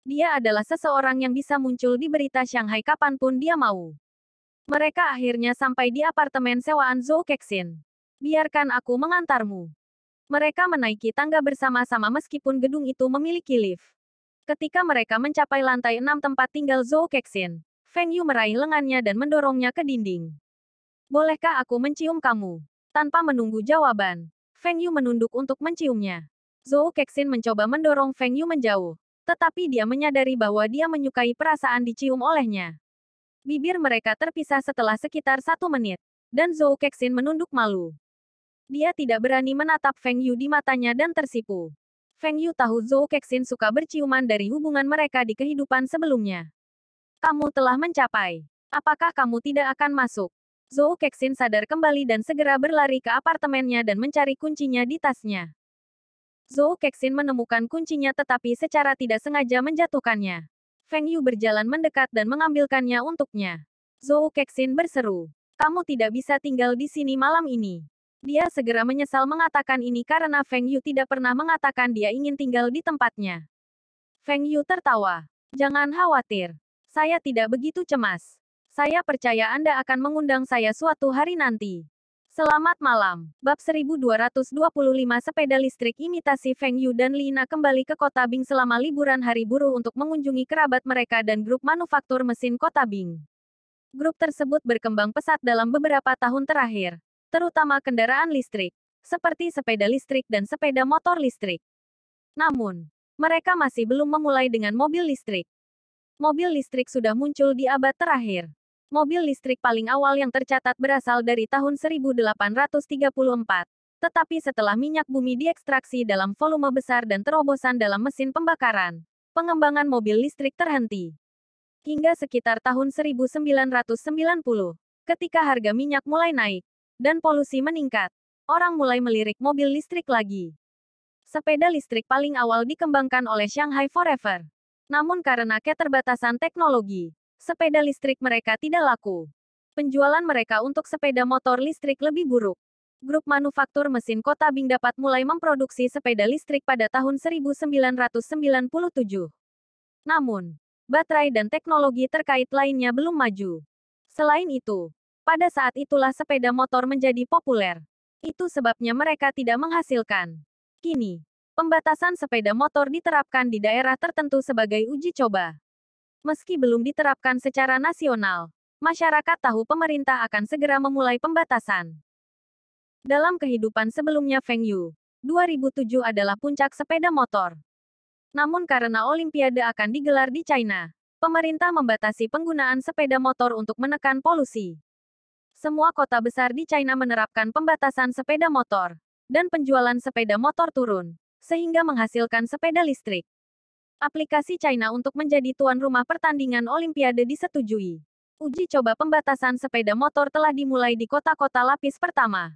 Dia adalah seseorang yang bisa muncul di berita Shanghai kapanpun dia mau. Mereka akhirnya sampai di apartemen sewaan Zhou Kexin. Biarkan aku mengantarmu. Mereka menaiki tangga bersama-sama meskipun gedung itu memiliki lift. Ketika mereka mencapai lantai 6 tempat tinggal Zhou Kexin, Feng Yu meraih lengannya dan mendorongnya ke dinding. Bolehkah aku mencium kamu? Tanpa menunggu jawaban, Feng Yu menunduk untuk menciumnya. Zhou Kexin mencoba mendorong Feng Yu menjauh. Tetapi dia menyadari bahwa dia menyukai perasaan dicium olehnya. Bibir mereka terpisah setelah sekitar 1 menit. Dan Zhou Kexin menunduk malu. Dia tidak berani menatap Feng Yu di matanya dan tersipu. Feng Yu tahu Zhou Kexin suka berciuman dari hubungan mereka di kehidupan sebelumnya. Kamu telah mencapai. Apakah kamu tidak akan masuk? Zhou Kexin sadar kembali dan segera berlari ke apartemennya dan mencari kuncinya di tasnya. Zhou Kexin menemukan kuncinya tetapi secara tidak sengaja menjatuhkannya. Feng Yu berjalan mendekat dan mengambilkannya untuknya. Zhou Kexin berseru, "Kamu tidak bisa tinggal di sini malam ini." Dia segera menyesal mengatakan ini karena Feng Yu tidak pernah mengatakan dia ingin tinggal di tempatnya. Feng Yu tertawa. "Jangan khawatir. Saya tidak begitu cemas. Saya percaya Anda akan mengundang saya suatu hari nanti." Selamat malam. Bab 1225 sepeda listrik imitasi Feng Yu dan Lina kembali ke Kota Bing selama liburan hari buruh untuk mengunjungi kerabat mereka dan grup manufaktur mesin Kota Bing. Grup tersebut berkembang pesat dalam beberapa tahun terakhir, terutama kendaraan listrik, seperti sepeda listrik dan sepeda motor listrik. Namun, mereka masih belum memulai dengan mobil listrik. Mobil listrik sudah muncul di abad terakhir. Mobil listrik paling awal yang tercatat berasal dari tahun 1834. Tetapi setelah minyak bumi diekstraksi dalam volume besar dan terobosan dalam mesin pembakaran, pengembangan mobil listrik terhenti. Hingga sekitar tahun 1990, ketika harga minyak mulai naik, dan polusi meningkat, orang mulai melirik mobil listrik lagi. Sepeda listrik paling awal dikembangkan oleh Shanghai Forever. Namun karena keterbatasan teknologi, sepeda listrik mereka tidak laku. Penjualan mereka untuk sepeda motor listrik lebih buruk. Grup manufaktur mesin Kota Bing dapat mulai memproduksi sepeda listrik pada tahun 1997. Namun, baterai dan teknologi terkait lainnya belum maju. Selain itu, pada saat itulah sepeda motor menjadi populer. Itu sebabnya mereka tidak menghasilkan. Kini, pembatasan sepeda motor diterapkan di daerah tertentu sebagai uji coba. Meski belum diterapkan secara nasional, masyarakat tahu pemerintah akan segera memulai pembatasan. Dalam kehidupan sebelumnya Feng Yu, 2007 adalah puncak sepeda motor. Namun karena Olimpiade akan digelar di China, pemerintah membatasi penggunaan sepeda motor untuk menekan polusi. Semua kota besar di China menerapkan pembatasan sepeda motor, dan penjualan sepeda motor turun, sehingga menghasilkan sepeda listrik. Aplikasi China untuk menjadi tuan rumah pertandingan Olimpiade disetujui. Uji coba pembatasan sepeda motor telah dimulai di kota-kota lapis pertama.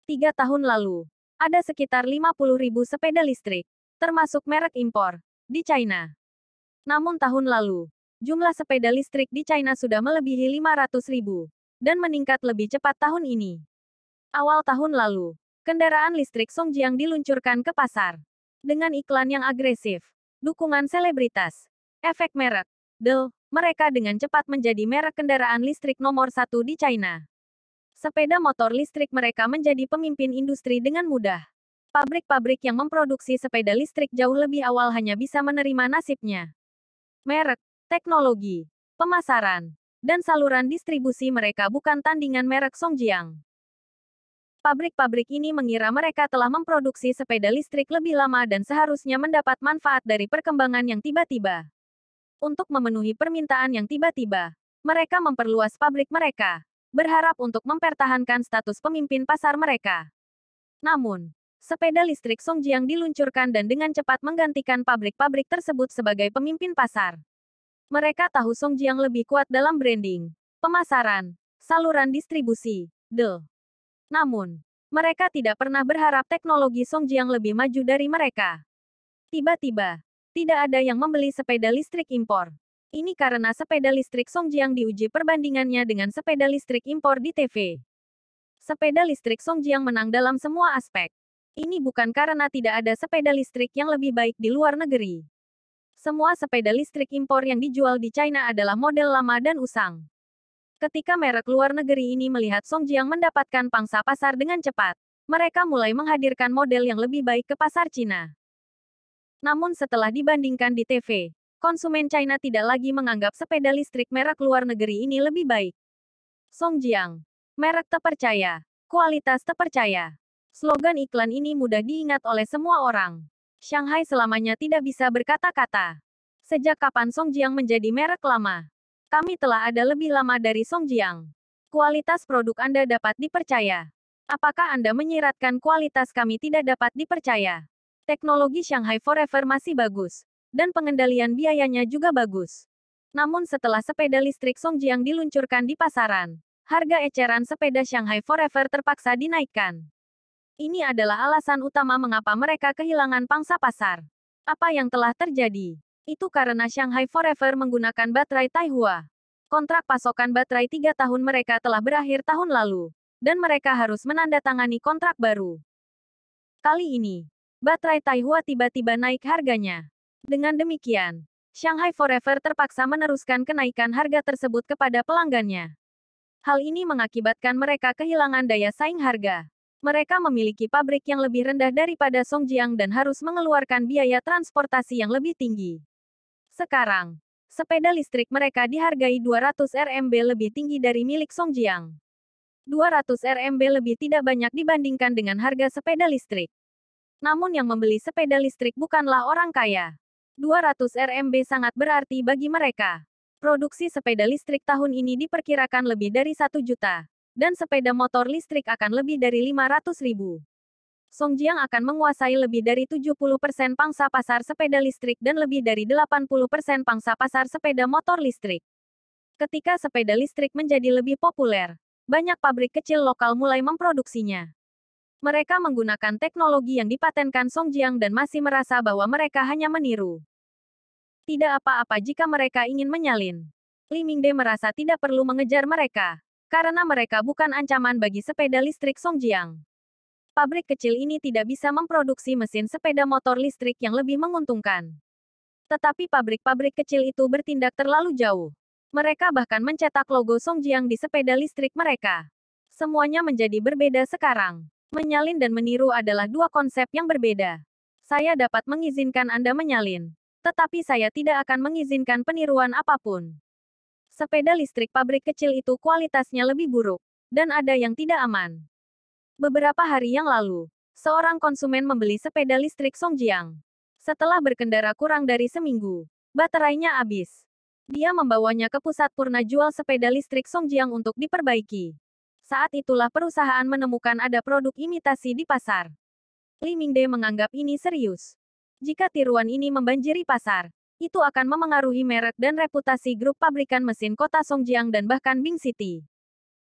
3 tahun lalu, ada sekitar 50.000 sepeda listrik, termasuk merek impor, di China. Namun tahun lalu, jumlah sepeda listrik di China sudah melebihi 500.000, dan meningkat lebih cepat tahun ini. Awal tahun lalu, kendaraan listrik Songjiang diluncurkan ke pasar. Dengan iklan yang agresif, dukungan selebritas, efek merek, mereka dengan cepat menjadi merek kendaraan listrik nomor 1 di China. Sepeda motor listrik mereka menjadi pemimpin industri dengan mudah. Pabrik-pabrik yang memproduksi sepeda listrik jauh lebih awal hanya bisa menerima nasibnya. Merek, teknologi, pemasaran, dan saluran distribusi mereka bukan tandingan merek Songjiang. Pabrik-pabrik ini mengira mereka telah memproduksi sepeda listrik lebih lama dan seharusnya mendapat manfaat dari perkembangan yang tiba-tiba. Untuk memenuhi permintaan yang tiba-tiba, mereka memperluas pabrik mereka, berharap untuk mempertahankan status pemimpin pasar mereka. Namun, sepeda listrik Songjiang diluncurkan dan dengan cepat menggantikan pabrik-pabrik tersebut sebagai pemimpin pasar. Mereka tahu Songjiang lebih kuat dalam branding, pemasaran, saluran distribusi, Namun, mereka tidak pernah berharap teknologi Songjiang lebih maju dari mereka. Tiba-tiba, tidak ada yang membeli sepeda listrik impor. Ini karena sepeda listrik Songjiang diuji perbandingannya dengan sepeda listrik impor di TV. Sepeda listrik Songjiang menang dalam semua aspek. Ini bukan karena tidak ada sepeda listrik yang lebih baik di luar negeri. Semua sepeda listrik impor yang dijual di China adalah model lama dan usang. Ketika merek luar negeri ini melihat Songjiang mendapatkan pangsa pasar dengan cepat, mereka mulai menghadirkan model yang lebih baik ke pasar Cina. Namun setelah dibandingkan di TV, konsumen China tidak lagi menganggap sepeda listrik merek luar negeri ini lebih baik. Songjiang, merek terpercaya, kualitas terpercaya. Slogan iklan ini mudah diingat oleh semua orang. Shanghai selamanya tidak bisa berkata-kata. Sejak kapan Songjiang menjadi merek lama? Kami telah ada lebih lama dari Songjiang. Kualitas produk Anda dapat dipercaya. Apakah Anda menyiratkan kualitas kami tidak dapat dipercaya? Teknologi Shanghai Forever masih bagus, dan pengendalian biayanya juga bagus. Namun setelah sepeda listrik Songjiang diluncurkan di pasaran, harga eceran sepeda Shanghai Forever terpaksa dinaikkan. Ini adalah alasan utama mengapa mereka kehilangan pangsa pasar. Apa yang telah terjadi? Itu karena Shanghai Forever menggunakan baterai Taihua. Kontrak pasokan baterai 3 tahun mereka telah berakhir tahun lalu, dan mereka harus menandatangani kontrak baru. Kali ini, baterai Taihua tiba-tiba naik harganya. Dengan demikian, Shanghai Forever terpaksa meneruskan kenaikan harga tersebut kepada pelanggannya. Hal ini mengakibatkan mereka kehilangan daya saing harga. Mereka memiliki pabrik yang lebih rendah daripada Songjiang dan harus mengeluarkan biaya transportasi yang lebih tinggi. Sekarang, sepeda listrik mereka dihargai 200 Rmb lebih tinggi dari milik Songjiang. 200 Rmb lebih tidak banyak dibandingkan dengan harga sepeda listrik. Namun yang membeli sepeda listrik bukanlah orang kaya. 200 Rmb sangat berarti bagi mereka. Produksi sepeda listrik tahun ini diperkirakan lebih dari 1 juta. Dan sepeda motor listrik akan lebih dari 500.000. Songjiang akan menguasai lebih dari 70% pangsa pasar sepeda listrik dan lebih dari 80% pangsa pasar sepeda motor listrik. Ketika sepeda listrik menjadi lebih populer, banyak pabrik kecil lokal mulai memproduksinya. Mereka menggunakan teknologi yang dipatenkan Songjiang dan masih merasa bahwa mereka hanya meniru. Tidak apa-apa jika mereka ingin menyalin. Li Mingde merasa tidak perlu mengejar mereka. Karena mereka bukan ancaman bagi sepeda listrik Songjiang. Pabrik kecil ini tidak bisa memproduksi mesin sepeda motor listrik yang lebih menguntungkan. Tetapi pabrik-pabrik kecil itu bertindak terlalu jauh. Mereka bahkan mencetak logo Songjiang di sepeda listrik mereka. Semuanya menjadi berbeda sekarang. Menyalin dan meniru adalah dua konsep yang berbeda. Saya dapat mengizinkan Anda menyalin. Tetapi saya tidak akan mengizinkan peniruan apapun. Sepeda listrik pabrik kecil itu kualitasnya lebih buruk, dan ada yang tidak aman. Beberapa hari yang lalu, seorang konsumen membeli sepeda listrik Songjiang. Setelah berkendara kurang dari seminggu, baterainya habis. Dia membawanya ke pusat purna jual sepeda listrik Songjiang untuk diperbaiki. Saat itulah perusahaan menemukan ada produk imitasi di pasar. Li Mingde menganggap ini serius. Jika tiruan ini membanjiri pasar, itu akan memengaruhi merek dan reputasi grup pabrikan mesin kota Songjiang dan bahkan Bing City.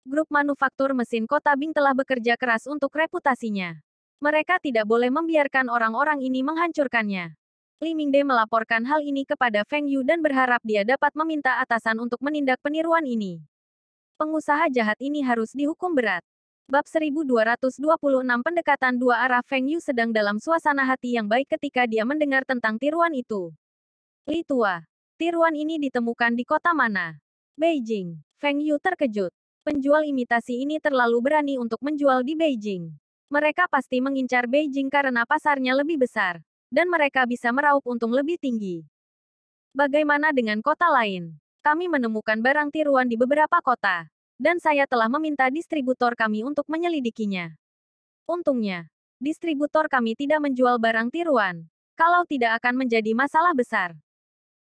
Grup manufaktur mesin kota Bing telah bekerja keras untuk reputasinya. Mereka tidak boleh membiarkan orang-orang ini menghancurkannya. Li Mingde melaporkan hal ini kepada Feng Yu dan berharap dia dapat meminta atasan untuk menindak peniruan ini. Pengusaha jahat ini harus dihukum berat. Bab 1226 Pendekatan dua arah. Feng Yu sedang dalam suasana hati yang baik ketika dia mendengar tentang tiruan itu. Li Tua, tiruan ini ditemukan di kota mana? Beijing. Feng Yu terkejut. Penjual imitasi ini terlalu berani untuk menjual di Beijing. Mereka pasti mengincar Beijing karena pasarnya lebih besar, dan mereka bisa meraup untung lebih tinggi. Bagaimana dengan kota lain? Kami menemukan barang tiruan di beberapa kota, dan saya telah meminta distributor kami untuk menyelidikinya. Untungnya, distributor kami tidak menjual barang tiruan. Kalau tidak akan menjadi masalah besar.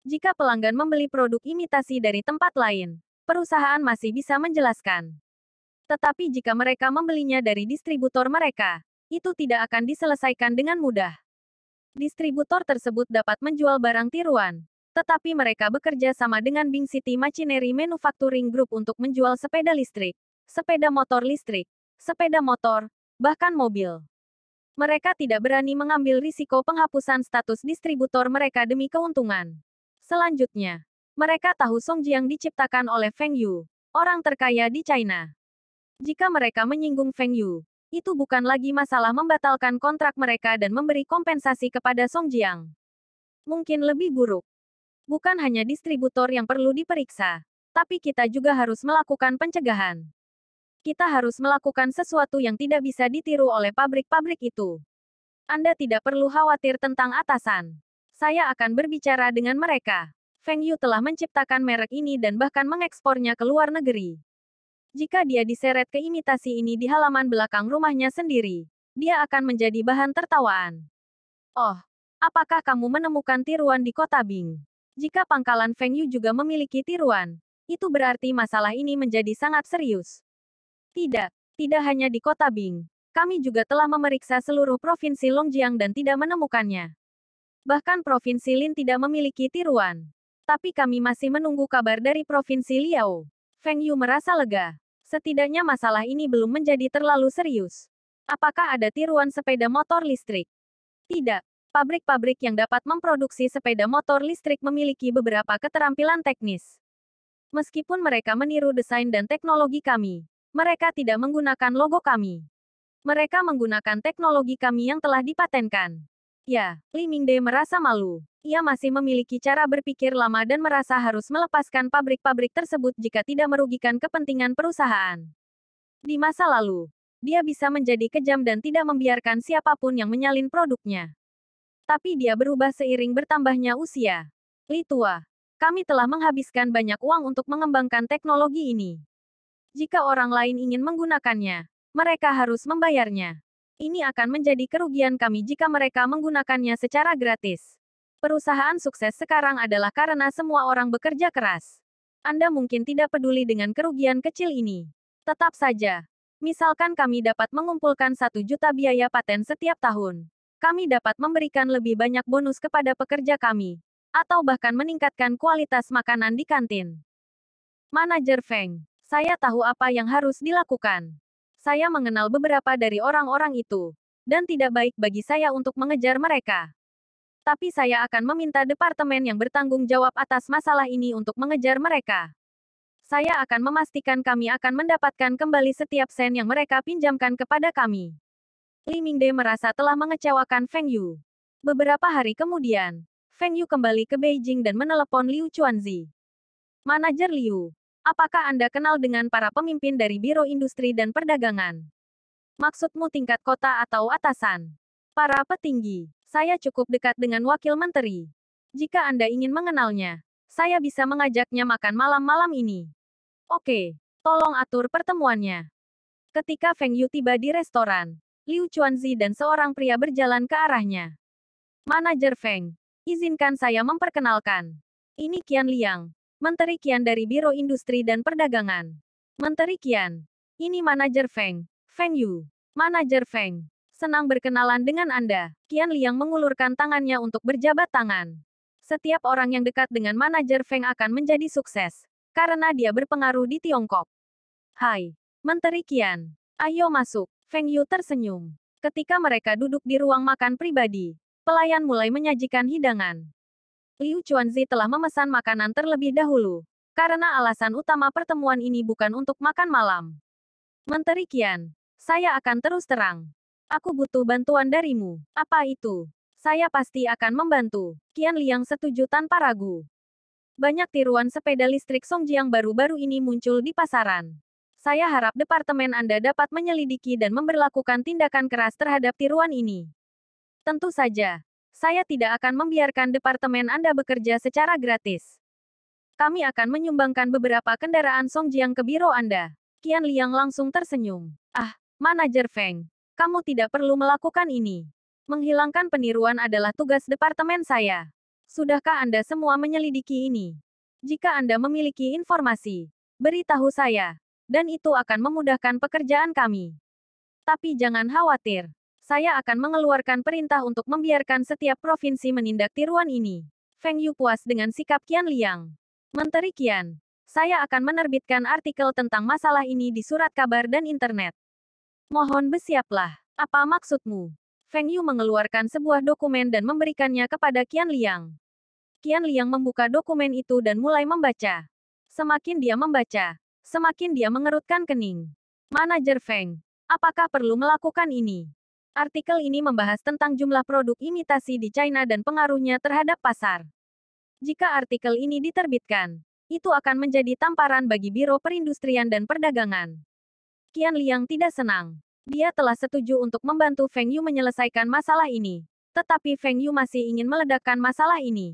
Jika pelanggan membeli produk imitasi dari tempat lain, perusahaan masih bisa menjelaskan. Tetapi jika mereka membelinya dari distributor mereka, itu tidak akan diselesaikan dengan mudah. Distributor tersebut dapat menjual barang tiruan, tetapi mereka bekerja sama dengan Bing City Machinery Manufacturing Group untuk menjual sepeda listrik, sepeda motor, bahkan mobil. Mereka tidak berani mengambil risiko penghapusan status distributor mereka demi keuntungan. Selanjutnya, mereka tahu Songjiang diciptakan oleh Feng Yu, orang terkaya di China. Jika mereka menyinggung Feng Yu, itu bukan lagi masalah membatalkan kontrak mereka dan memberi kompensasi kepada Songjiang. Mungkin lebih buruk. Bukan hanya distributor yang perlu diperiksa, tapi kita juga harus melakukan pencegahan. Kita harus melakukan sesuatu yang tidak bisa ditiru oleh pabrik-pabrik itu. Anda tidak perlu khawatir tentang atasan. Saya akan berbicara dengan mereka. Feng Yu telah menciptakan merek ini dan bahkan mengekspornya ke luar negeri. Jika dia diseret ke imitasi ini di halaman belakang rumahnya sendiri, dia akan menjadi bahan tertawaan. Oh, Apakah kamu menemukan tiruan di kota Bing? Jika pangkalan Feng Yu juga memiliki tiruan, itu berarti masalah ini menjadi sangat serius. Tidak, tidak hanya di kota Bing. Kami juga telah memeriksa seluruh provinsi Longjiang dan tidak menemukannya. Bahkan provinsi Lin tidak memiliki tiruan. Tapi kami masih menunggu kabar dari provinsi Liao. Feng Yu merasa lega. Setidaknya masalah ini belum menjadi terlalu serius. Apakah ada tiruan sepeda motor listrik? Tidak. Pabrik-pabrik yang dapat memproduksi sepeda motor listrik memiliki beberapa keterampilan teknis. Meskipun mereka meniru desain dan teknologi kami, mereka tidak menggunakan logo kami. Mereka menggunakan teknologi kami yang telah dipatenkan. Ya, Li Mingde merasa malu. Ia masih memiliki cara berpikir lama dan merasa harus melepaskan pabrik-pabrik tersebut jika tidak merugikan kepentingan perusahaan. Di masa lalu, dia bisa menjadi kejam dan tidak membiarkan siapapun yang menyalin produknya. Tapi dia berubah seiring bertambahnya usia. Li tua, kami telah menghabiskan banyak uang untuk mengembangkan teknologi ini. Jika orang lain ingin menggunakannya, mereka harus membayarnya. Ini akan menjadi kerugian kami jika mereka menggunakannya secara gratis. Perusahaan sukses sekarang adalah karena semua orang bekerja keras. Anda mungkin tidak peduli dengan kerugian kecil ini. Tetap saja, misalkan kami dapat mengumpulkan 1 juta biaya paten setiap tahun. Kami dapat memberikan lebih banyak bonus kepada pekerja kami, atau bahkan meningkatkan kualitas makanan di kantin. Manajer Feng, saya tahu apa yang harus dilakukan. Saya mengenal beberapa dari orang-orang itu, dan tidak baik bagi saya untuk mengejar mereka. Tapi saya akan meminta departemen yang bertanggung jawab atas masalah ini untuk mengejar mereka. Saya akan memastikan kami akan mendapatkan kembali setiap sen yang mereka pinjamkan kepada kami. Li Mingde merasa telah mengecewakan Feng Yu. Beberapa hari kemudian, Feng Yu kembali ke Beijing dan menelepon Liu Chuanzi. Manajer Liu, apakah Anda kenal dengan para pemimpin dari Biro Industri dan Perdagangan? Maksudmu tingkat kota atau atasan? Para petinggi. Saya cukup dekat dengan wakil menteri. Jika Anda ingin mengenalnya, saya bisa mengajaknya makan malam malam ini. Oke, tolong atur pertemuannya. Ketika Feng Yu tiba di restoran, Liu Chuanzi dan seorang pria berjalan ke arahnya. Manajer Feng, izinkan saya memperkenalkan. Ini Qian Liang, Menteri Qian dari Biro Industri dan Perdagangan. Menteri Qian, ini Manajer Feng, Feng Yu. Manajer Feng, senang berkenalan dengan Anda. Qian Liang mengulurkan tangannya untuk berjabat tangan. Setiap orang yang dekat dengan Manajer Feng akan menjadi sukses, karena dia berpengaruh di Tiongkok. Hai, Menteri Qian. Ayo masuk. Feng Yu tersenyum. Ketika mereka duduk di ruang makan pribadi, pelayan mulai menyajikan hidangan. Liu Chuanzi telah memesan makanan terlebih dahulu, karena alasan utama pertemuan ini bukan untuk makan malam. Menteri Qian, saya akan terus terang. Aku butuh bantuan darimu. Apa itu? Saya pasti akan membantu. Qian Liang setuju tanpa ragu. Banyak tiruan sepeda listrik Songjiang baru-baru ini muncul di pasaran. Saya harap departemen Anda dapat menyelidiki dan memberlakukan tindakan keras terhadap tiruan ini. Tentu saja, saya tidak akan membiarkan departemen Anda bekerja secara gratis. Kami akan menyumbangkan beberapa kendaraan Songjiang ke biro Anda. Qian Liang langsung tersenyum. Ah, Manajer Feng, kamu tidak perlu melakukan ini. Menghilangkan peniruan adalah tugas departemen saya. Sudahkah Anda semua menyelidiki ini? Jika Anda memiliki informasi, beritahu saya. Dan itu akan memudahkan pekerjaan kami. Tapi jangan khawatir. Saya akan mengeluarkan perintah untuk membiarkan setiap provinsi menindak tiruan ini. Feng Yu puas dengan sikap Qian Liang. Menteri Qian, saya akan menerbitkan artikel tentang masalah ini di surat kabar dan internet. Mohon bersiaplah. Apa maksudmu? Feng Yu mengeluarkan sebuah dokumen dan memberikannya kepada Qian Liang. Qian Liang membuka dokumen itu dan mulai membaca. Semakin dia membaca, semakin dia mengerutkan kening. Manajer Feng, apakah perlu melakukan ini? Artikel ini membahas tentang jumlah produk imitasi di China dan pengaruhnya terhadap pasar. Jika artikel ini diterbitkan, itu akan menjadi tamparan bagi Biro Perindustrian dan Perdagangan. Qian Liang tidak senang. Dia telah setuju untuk membantu Feng Yu menyelesaikan masalah ini. Tetapi Feng Yu masih ingin meledakkan masalah ini.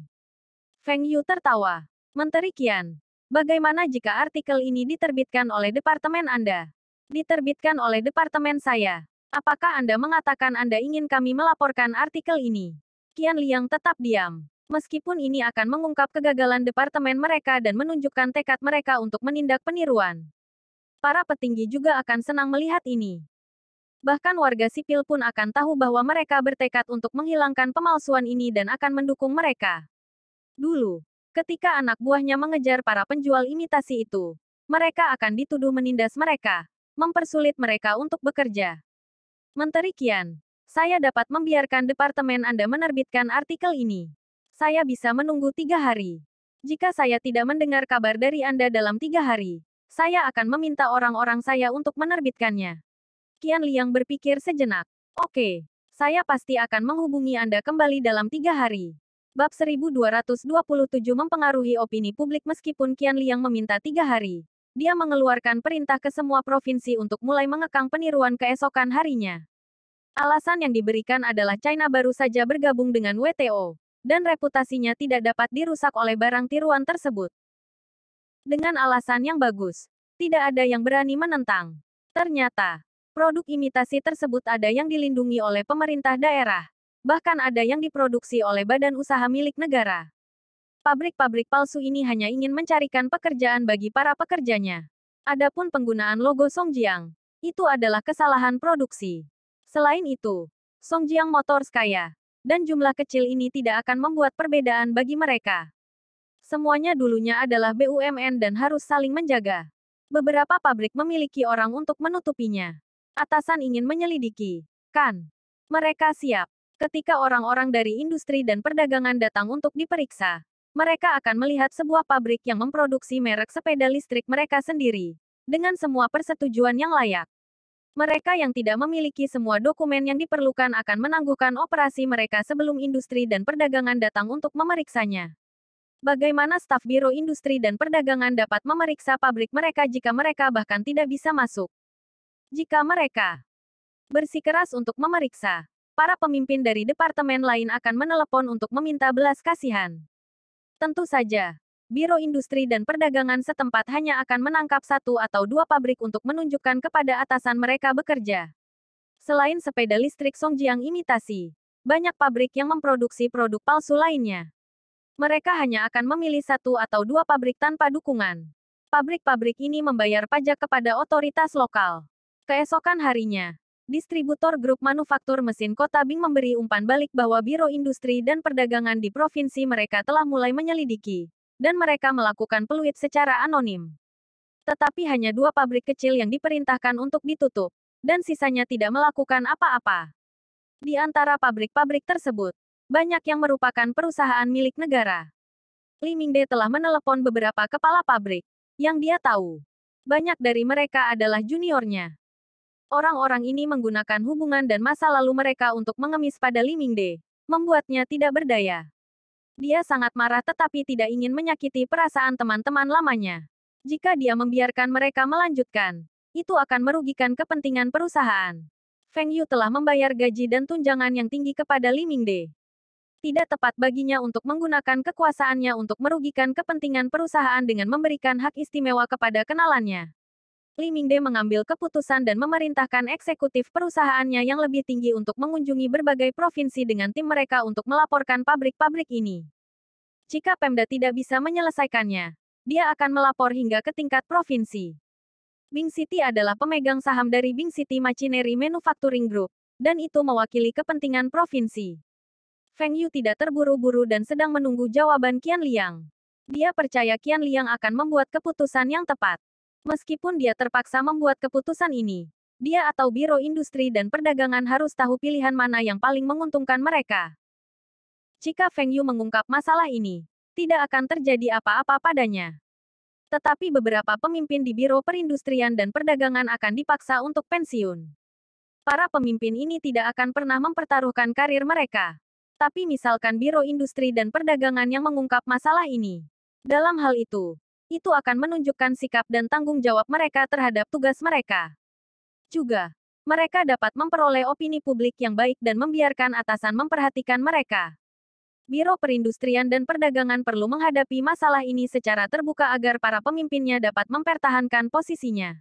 Feng Yu tertawa. Menteri Qian, bagaimana jika artikel ini diterbitkan oleh departemen Anda? Diterbitkan oleh departemen saya. Apakah Anda mengatakan Anda ingin kami melaporkan artikel ini? Qian Liang tetap diam. Meskipun ini akan mengungkap kegagalan departemen mereka dan menunjukkan tekad mereka untuk menindak peniruan. Para petinggi juga akan senang melihat ini. Bahkan warga sipil pun akan tahu bahwa mereka bertekad untuk menghilangkan pemalsuan ini dan akan mendukung mereka. Dulu, ketika anak buahnya mengejar para penjual imitasi itu, mereka akan dituduh menindas mereka, mempersulit mereka untuk bekerja. Menteri Qian, saya dapat membiarkan departemen Anda menerbitkan artikel ini. Saya bisa menunggu 3 hari. Jika saya tidak mendengar kabar dari Anda dalam 3 hari, saya akan meminta orang-orang saya untuk menerbitkannya. Qian Liang berpikir sejenak. Oke, saya pasti akan menghubungi Anda kembali dalam 3 hari. Bab 1227 mempengaruhi opini publik. Meskipun Qian Liang meminta 3 hari, dia mengeluarkan perintah ke semua provinsi untuk mulai mengekang peniruan keesokan harinya. Alasan yang diberikan adalah China baru saja bergabung dengan WTO, dan reputasinya tidak dapat dirusak oleh barang tiruan tersebut. Dengan alasan yang bagus, tidak ada yang berani menentang. Ternyata, produk imitasi tersebut ada yang dilindungi oleh pemerintah daerah. Bahkan ada yang diproduksi oleh badan usaha milik negara. Pabrik-pabrik palsu ini hanya ingin mencarikan pekerjaan bagi para pekerjanya. Adapun penggunaan logo Songjiang, itu adalah kesalahan produksi. Selain itu, Songjiang Motors kaya, dan jumlah kecil ini tidak akan membuat perbedaan bagi mereka. Semuanya dulunya adalah BUMN dan harus saling menjaga. Beberapa pabrik memiliki orang untuk menutupinya. Atasan ingin menyelidiki, kan? Mereka siap. Ketika orang-orang dari industri dan perdagangan datang untuk diperiksa, mereka akan melihat sebuah pabrik yang memproduksi merek sepeda listrik mereka sendiri, dengan semua persetujuan yang layak. Mereka yang tidak memiliki semua dokumen yang diperlukan akan menangguhkan operasi mereka sebelum industri dan perdagangan datang untuk memeriksanya. Bagaimana staf Biro Industri dan Perdagangan dapat memeriksa pabrik mereka jika mereka bahkan tidak bisa masuk? Jika mereka bersikeras untuk memeriksa, para pemimpin dari departemen lain akan menelepon untuk meminta belas kasihan. Tentu saja, Biro Industri dan Perdagangan setempat hanya akan menangkap 1 atau 2 pabrik untuk menunjukkan kepada atasan mereka bekerja. Selain sepeda listrik Songjiang imitasi, banyak pabrik yang memproduksi produk palsu lainnya. Mereka hanya akan memilih 1 atau 2 pabrik tanpa dukungan. Pabrik-pabrik ini membayar pajak kepada otoritas lokal. Keesokan harinya, distributor grup manufaktur mesin kota Bing memberi umpan balik bahwa Biro Industri dan Perdagangan di provinsi mereka telah mulai menyelidiki, dan mereka melakukan peluit secara anonim. Tetapi hanya 2 pabrik kecil yang diperintahkan untuk ditutup, dan sisanya tidak melakukan apa-apa. Di antara pabrik-pabrik tersebut, banyak yang merupakan perusahaan milik negara. Li Mingde telah menelepon beberapa kepala pabrik, yang dia tahu. Banyak dari mereka adalah juniornya. Orang-orang ini menggunakan hubungan dan masa lalu mereka untuk mengemis pada Li Mingde, membuatnya tidak berdaya. Dia sangat marah tetapi tidak ingin menyakiti perasaan teman-teman lamanya. Jika dia membiarkan mereka melanjutkan, itu akan merugikan kepentingan perusahaan. Feng Yu telah membayar gaji dan tunjangan yang tinggi kepada Li Mingde. Tidak tepat baginya untuk menggunakan kekuasaannya untuk merugikan kepentingan perusahaan dengan memberikan hak istimewa kepada kenalannya. Li Mingde mengambil keputusan dan memerintahkan eksekutif perusahaannya yang lebih tinggi untuk mengunjungi berbagai provinsi dengan tim mereka untuk melaporkan pabrik-pabrik ini. Jika Pemda tidak bisa menyelesaikannya, dia akan melapor hingga ke tingkat provinsi. Bing City adalah pemegang saham dari Bing City Machinery Manufacturing Group, dan itu mewakili kepentingan provinsi. Feng Yu tidak terburu-buru dan sedang menunggu jawaban Qian Liang. Dia percaya Qian Liang akan membuat keputusan yang tepat. Meskipun dia terpaksa membuat keputusan ini, dia atau Biro Industri dan Perdagangan harus tahu pilihan mana yang paling menguntungkan mereka. Jika Feng Yu mengungkap masalah ini, tidak akan terjadi apa-apa padanya. Tetapi beberapa pemimpin di Biro Perindustrian dan Perdagangan akan dipaksa untuk pensiun. Para pemimpin ini tidak akan pernah mempertaruhkan karir mereka. Tapi misalkan Biro Industri dan Perdagangan yang mengungkap masalah ini. Dalam hal itu akan menunjukkan sikap dan tanggung jawab mereka terhadap tugas mereka. Juga, mereka dapat memperoleh opini publik yang baik dan membiarkan atasan memperhatikan mereka. Biro Perindustrian dan Perdagangan perlu menghadapi masalah ini secara terbuka agar para pemimpinnya dapat mempertahankan posisinya.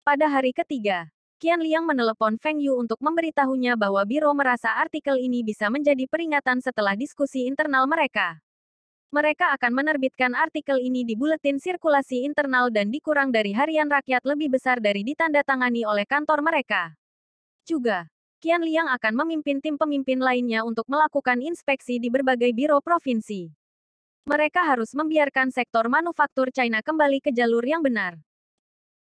Pada hari ketiga, Qian Liang menelepon Feng Yu untuk memberitahunya bahwa biro merasa artikel ini bisa menjadi peringatan setelah diskusi internal mereka. Mereka akan menerbitkan artikel ini di buletin sirkulasi internal dan dikurang dari harian rakyat lebih besar dari ditandatangani oleh kantor mereka. Juga, Qian Liang akan memimpin tim pemimpin lainnya untuk melakukan inspeksi di berbagai biro provinsi. Mereka harus membiarkan sektor manufaktur China kembali ke jalur yang benar.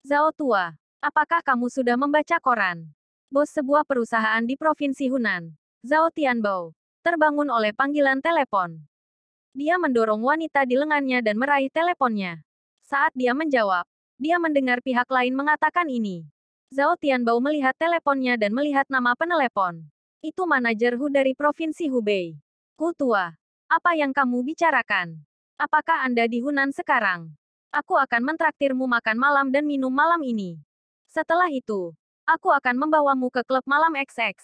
Zhao Tua, apakah kamu sudah membaca koran? Bos sebuah perusahaan di Provinsi Hunan, Zhao Tianbao, terbangun oleh panggilan telepon. Dia mendorong wanita di lengannya dan meraih teleponnya. Saat dia menjawab, dia mendengar pihak lain mengatakan ini. Zhao Tianbao melihat teleponnya dan melihat nama penelepon. Itu manajer Hu dari Provinsi Hubei. Hu Tua, apa yang kamu bicarakan? Apakah Anda di Hunan sekarang? Aku akan mentraktirmu makan malam dan minum malam ini. Setelah itu, aku akan membawamu ke klub malam XX.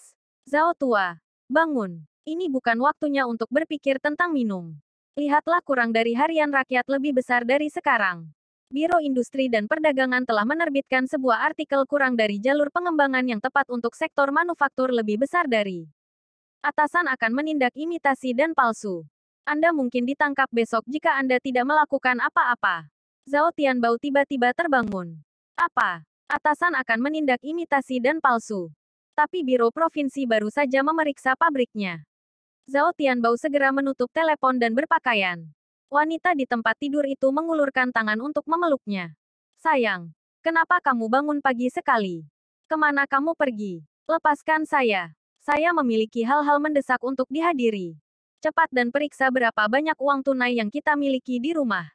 Zhao Tua, bangun. Ini bukan waktunya untuk berpikir tentang minum. Lihatlah kurang dari harian rakyat lebih besar dari sekarang. Biro Industri dan Perdagangan telah menerbitkan sebuah artikel kurang dari jalur pengembangan yang tepat untuk sektor manufaktur lebih besar dari. Atasan akan menindak imitasi dan palsu. Anda mungkin ditangkap besok jika Anda tidak melakukan apa-apa. Zhao Tianbao tiba-tiba terbangun. Apa? Atasan akan menindak imitasi dan palsu. Tapi biro provinsi baru saja memeriksa pabriknya. Zhao Tianbao segera menutup telepon dan berpakaian. Wanita di tempat tidur itu mengulurkan tangan untuk memeluknya. Sayang, kenapa kamu bangun pagi sekali? Kemana kamu pergi? Lepaskan saya. Saya memiliki hal-hal mendesak untuk dihadiri. Cepat dan periksa berapa banyak uang tunai yang kita miliki di rumah.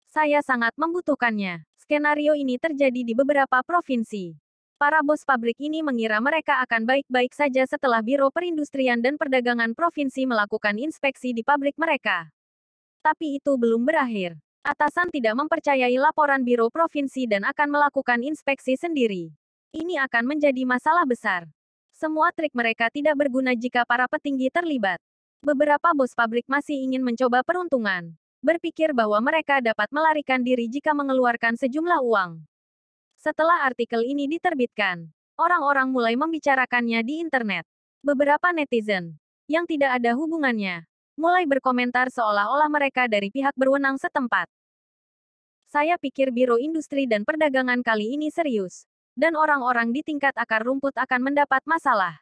Saya sangat membutuhkannya. Skenario ini terjadi di beberapa provinsi. Para bos pabrik ini mengira mereka akan baik-baik saja setelah Biro Perindustrian dan Perdagangan Provinsi melakukan inspeksi di pabrik mereka. Tapi itu belum berakhir. Atasan tidak mempercayai laporan Biro Provinsi dan akan melakukan inspeksi sendiri. Ini akan menjadi masalah besar. Semua trik mereka tidak berguna jika para petinggi terlibat. Beberapa bos pabrik masih ingin mencoba peruntungan. Berpikir bahwa mereka dapat melarikan diri jika mengeluarkan sejumlah uang. Setelah artikel ini diterbitkan, orang-orang mulai membicarakannya di internet. Beberapa netizen, yang tidak ada hubungannya, mulai berkomentar seolah-olah mereka dari pihak berwenang setempat. Saya pikir Biro Industri dan Perdagangan kali ini serius, dan orang-orang di tingkat akar rumput akan mendapat masalah.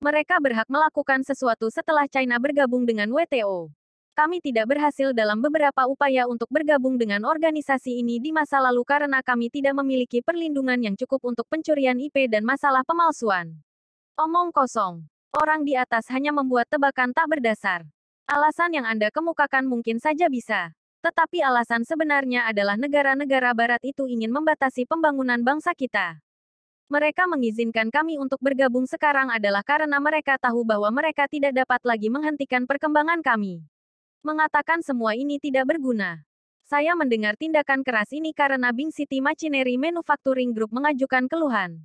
Mereka berhak melakukan sesuatu setelah China bergabung dengan WTO. Kami tidak berhasil dalam beberapa upaya untuk bergabung dengan organisasi ini di masa lalu karena kami tidak memiliki perlindungan yang cukup untuk pencurian IP dan masalah pemalsuan. Omong kosong. Orang di atas hanya membuat tebakan tak berdasar. Alasan yang Anda kemukakan mungkin saja bisa. Tetapi alasan sebenarnya adalah negara-negara barat itu ingin membatasi pembangunan bangsa kita. Mereka mengizinkan kami untuk bergabung sekarang adalah karena mereka tahu bahwa mereka tidak dapat lagi menghentikan perkembangan kami. Mengatakan semua ini tidak berguna. Saya mendengar tindakan keras ini karena Bing City Machinery Manufacturing Group mengajukan keluhan.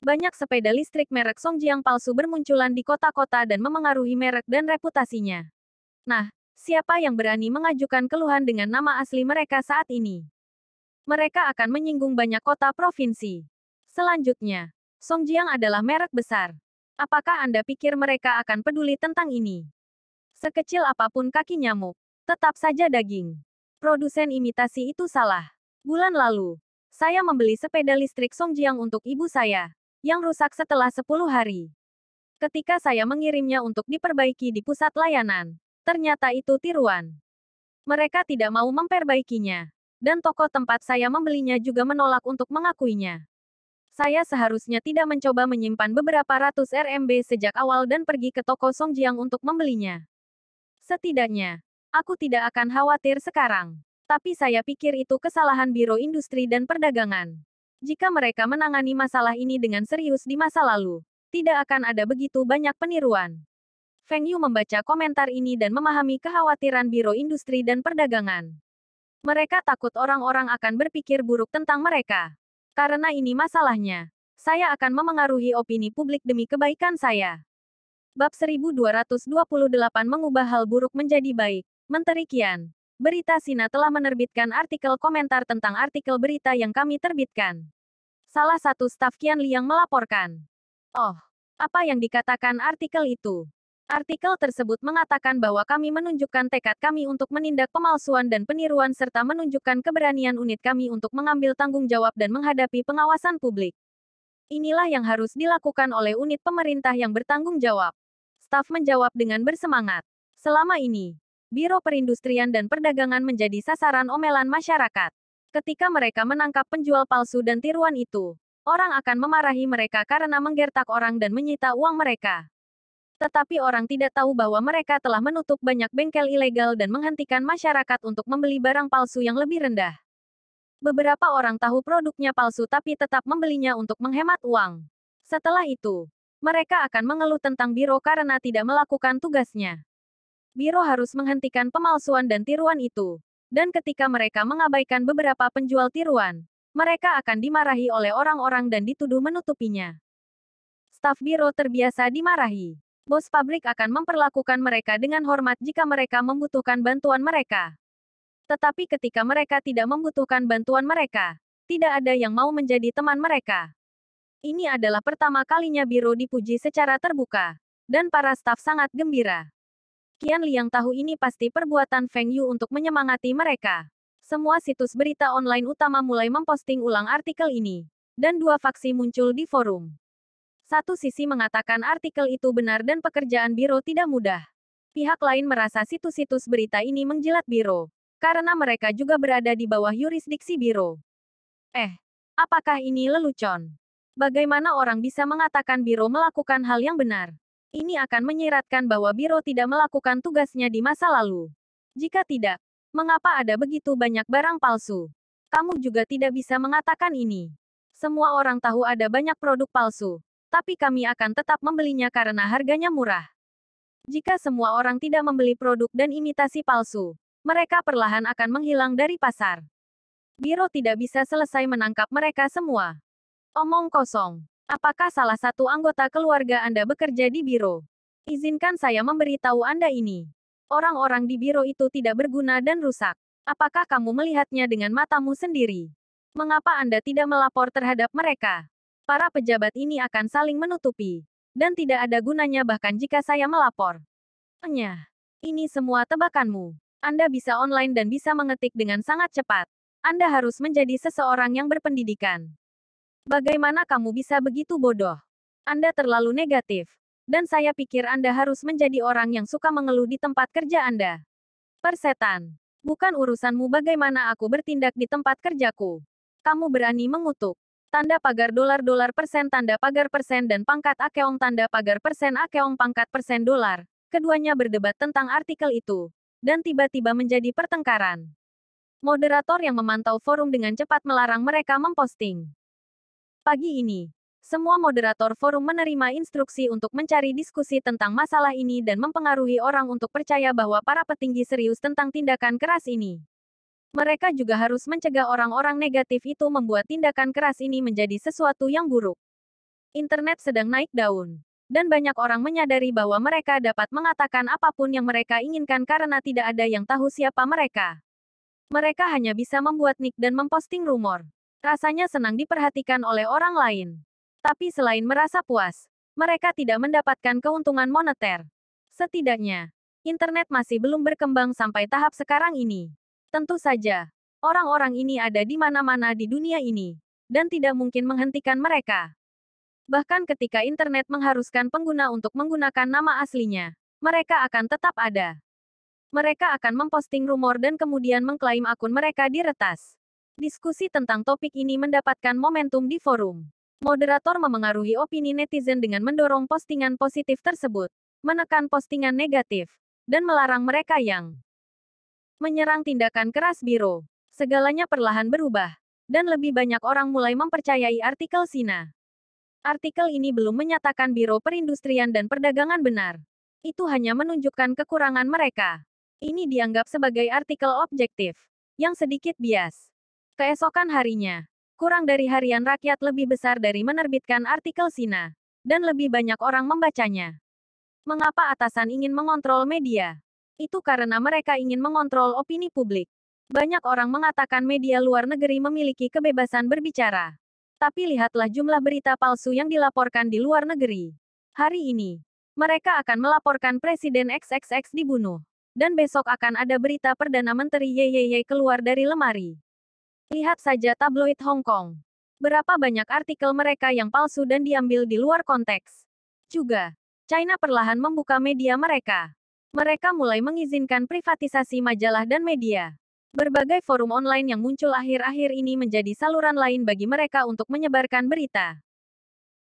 Banyak sepeda listrik merek Songjiang palsu bermunculan di kota-kota dan memengaruhi merek dan reputasinya. Nah, siapa yang berani mengajukan keluhan dengan nama asli mereka saat ini? Mereka akan menyinggung banyak kota provinsi. Selanjutnya, Songjiang adalah merek besar. Apakah Anda pikir mereka akan peduli tentang ini? Sekecil apapun kaki nyamuk, tetap saja daging. Produsen imitasi itu salah. Bulan lalu, saya membeli sepeda listrik Songjiang untuk ibu saya, yang rusak setelah 10 hari. Ketika saya mengirimnya untuk diperbaiki di pusat layanan, ternyata itu tiruan. Mereka tidak mau memperbaikinya. Dan toko tempat saya membelinya juga menolak untuk mengakuinya. Saya seharusnya tidak mencoba menyimpan beberapa ratus RMB sejak awal dan pergi ke toko Songjiang untuk membelinya. Setidaknya, aku tidak akan khawatir sekarang. Tapi saya pikir itu kesalahan Biro Industri dan Perdagangan. Jika mereka menangani masalah ini dengan serius di masa lalu, tidak akan ada begitu banyak peniruan. Feng Yu membaca komentar ini dan memahami kekhawatiran Biro Industri dan Perdagangan. Mereka takut orang-orang akan berpikir buruk tentang mereka. Karena ini masalahnya, saya akan memengaruhi opini publik demi kebaikan saya. Bab 1228 mengubah hal buruk menjadi baik. Menteri Qian. Berita Sina telah menerbitkan artikel komentar tentang artikel berita yang kami terbitkan. Salah satu staf Qianliang melaporkan. Oh, apa yang dikatakan artikel itu? Artikel tersebut mengatakan bahwa kami menunjukkan tekad kami untuk menindak pemalsuan dan peniruan serta menunjukkan keberanian unit kami untuk mengambil tanggung jawab dan menghadapi pengawasan publik. Inilah yang harus dilakukan oleh unit pemerintah yang bertanggung jawab. Staf menjawab dengan bersemangat. Selama ini, Biro Perindustrian dan Perdagangan menjadi sasaran omelan masyarakat. Ketika mereka menangkap penjual palsu dan tiruan itu, orang akan memarahi mereka karena menggertak orang dan menyita uang mereka. Tetapi orang tidak tahu bahwa mereka telah menutup banyak bengkel ilegal dan menghentikan masyarakat untuk membeli barang palsu yang lebih rendah. Beberapa orang tahu produknya palsu tapi tetap membelinya untuk menghemat uang. Setelah itu, mereka akan mengeluh tentang biro karena tidak melakukan tugasnya. Biro harus menghentikan pemalsuan dan tiruan itu. Dan ketika mereka mengabaikan beberapa penjual tiruan, mereka akan dimarahi oleh orang-orang dan dituduh menutupinya. Staf biro terbiasa dimarahi. Bos pabrik akan memperlakukan mereka dengan hormat jika mereka membutuhkan bantuan mereka. Tetapi ketika mereka tidak membutuhkan bantuan mereka, tidak ada yang mau menjadi teman mereka. Ini adalah pertama kalinya biro dipuji secara terbuka, dan para staf sangat gembira. Qianliang tahu ini pasti perbuatan Feng Yu untuk menyemangati mereka. Semua situs berita online utama mulai memposting ulang artikel ini, dan dua faksi muncul di forum. Satu sisi mengatakan artikel itu benar dan pekerjaan biro tidak mudah. Pihak lain merasa situs-situs berita ini menjilat biro, karena mereka juga berada di bawah yurisdiksi biro. Apakah ini lelucon? Bagaimana orang bisa mengatakan biro melakukan hal yang benar? Ini akan menyiratkan bahwa biro tidak melakukan tugasnya di masa lalu. Jika tidak, mengapa ada begitu banyak barang palsu? Kamu juga tidak bisa mengatakan ini. Semua orang tahu ada banyak produk palsu, tapi kami akan tetap membelinya karena harganya murah. Jika semua orang tidak membeli produk dan imitasi palsu, mereka perlahan akan menghilang dari pasar. Biro tidak bisa selesai menangkap mereka semua. Omong kosong. Apakah salah satu anggota keluarga Anda bekerja di biro? Izinkan saya memberitahu Anda ini. Orang-orang di biro itu tidak berguna dan rusak. Apakah kamu melihatnya dengan matamu sendiri? Mengapa Anda tidak melapor terhadap mereka? Para pejabat ini akan saling menutupi. Dan tidak ada gunanya bahkan jika saya melapor. Ini semua tebakanmu. Anda bisa online dan bisa mengetik dengan sangat cepat. Anda harus menjadi seseorang yang berpendidikan. Bagaimana kamu bisa begitu bodoh? Anda terlalu negatif. Dan saya pikir Anda harus menjadi orang yang suka mengeluh di tempat kerja Anda. Persetan. Bukan urusanmu bagaimana aku bertindak di tempat kerjaku. Kamu berani mengutuk. Tanda pagar dolar tanda pagar persen dan pangkat akeong tanda pagar persen akeong pangkat persen dolar. Keduanya berdebat tentang artikel itu. Dan tiba-tiba menjadi pertengkaran. Moderator yang memantau forum dengan cepat melarang mereka memposting. Pagi ini, semua moderator forum menerima instruksi untuk mencari diskusi tentang masalah ini dan mempengaruhi orang untuk percaya bahwa para petinggi serius tentang tindakan keras ini. Mereka juga harus mencegah orang-orang negatif itu membuat tindakan keras ini menjadi sesuatu yang buruk. Internet sedang naik daun. Dan banyak orang menyadari bahwa mereka dapat mengatakan apapun yang mereka inginkan karena tidak ada yang tahu siapa mereka. Mereka hanya bisa membuat nick dan memposting rumor. Rasanya senang diperhatikan oleh orang lain. Tapi selain merasa puas, mereka tidak mendapatkan keuntungan moneter. Setidaknya, internet masih belum berkembang sampai tahap sekarang ini. Tentu saja, orang-orang ini ada di mana-mana di dunia ini, dan tidak mungkin menghentikan mereka. Bahkan ketika internet mengharuskan pengguna untuk menggunakan nama aslinya, mereka akan tetap ada. Mereka akan memposting rumor dan kemudian mengklaim akun mereka diretas. Diskusi tentang topik ini mendapatkan momentum di forum. Moderator memengaruhi opini netizen dengan mendorong postingan positif tersebut, menekan postingan negatif, dan melarang mereka yang menyerang tindakan keras biro. Segalanya perlahan berubah, dan lebih banyak orang mulai mempercayai artikel Sina. Artikel ini belum menyatakan Biro Perindustrian dan Perdagangan benar. Itu hanya menunjukkan kekurangan mereka. Ini dianggap sebagai artikel objektif, yang sedikit bias. Keesokan harinya, kurang dari harian rakyat lebih besar dari menerbitkan artikel Sina, dan lebih banyak orang membacanya. Mengapa atasan ingin mengontrol media? Itu karena mereka ingin mengontrol opini publik. Banyak orang mengatakan media luar negeri memiliki kebebasan berbicara. Tapi lihatlah jumlah berita palsu yang dilaporkan di luar negeri. Hari ini, mereka akan melaporkan Presiden XXX dibunuh. Dan besok akan ada berita Perdana Menteri YYY keluar dari lemari. Lihat saja tabloid Hong Kong. Berapa banyak artikel mereka yang palsu dan diambil di luar konteks. Juga, China perlahan membuka media mereka. Mereka mulai mengizinkan privatisasi majalah dan media. Berbagai forum online yang muncul akhir-akhir ini menjadi saluran lain bagi mereka untuk menyebarkan berita.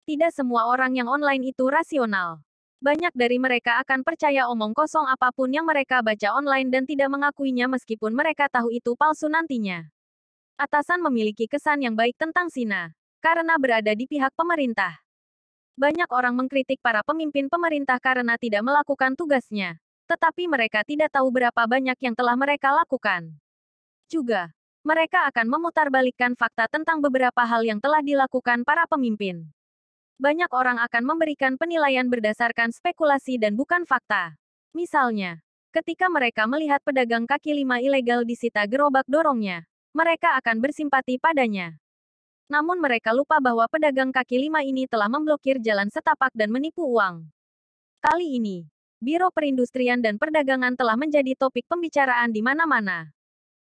Tidak semua orang yang online itu rasional. Banyak dari mereka akan percaya omong kosong apapun yang mereka baca online dan tidak mengakuinya meskipun mereka tahu itu palsu nantinya. Atasan memiliki kesan yang baik tentang China, karena berada di pihak pemerintah. Banyak orang mengkritik para pemimpin pemerintah karena tidak melakukan tugasnya. Tetapi mereka tidak tahu berapa banyak yang telah mereka lakukan. Juga, mereka akan memutarbalikkan fakta tentang beberapa hal yang telah dilakukan para pemimpin. Banyak orang akan memberikan penilaian berdasarkan spekulasi dan bukan fakta. Misalnya, ketika mereka melihat pedagang kaki lima ilegal disita gerobak dorongnya, mereka akan bersimpati padanya. Namun mereka lupa bahwa pedagang kaki lima ini telah memblokir jalan setapak dan menipu uang. Kali ini, Biro Perindustrian dan Perdagangan telah menjadi topik pembicaraan di mana-mana.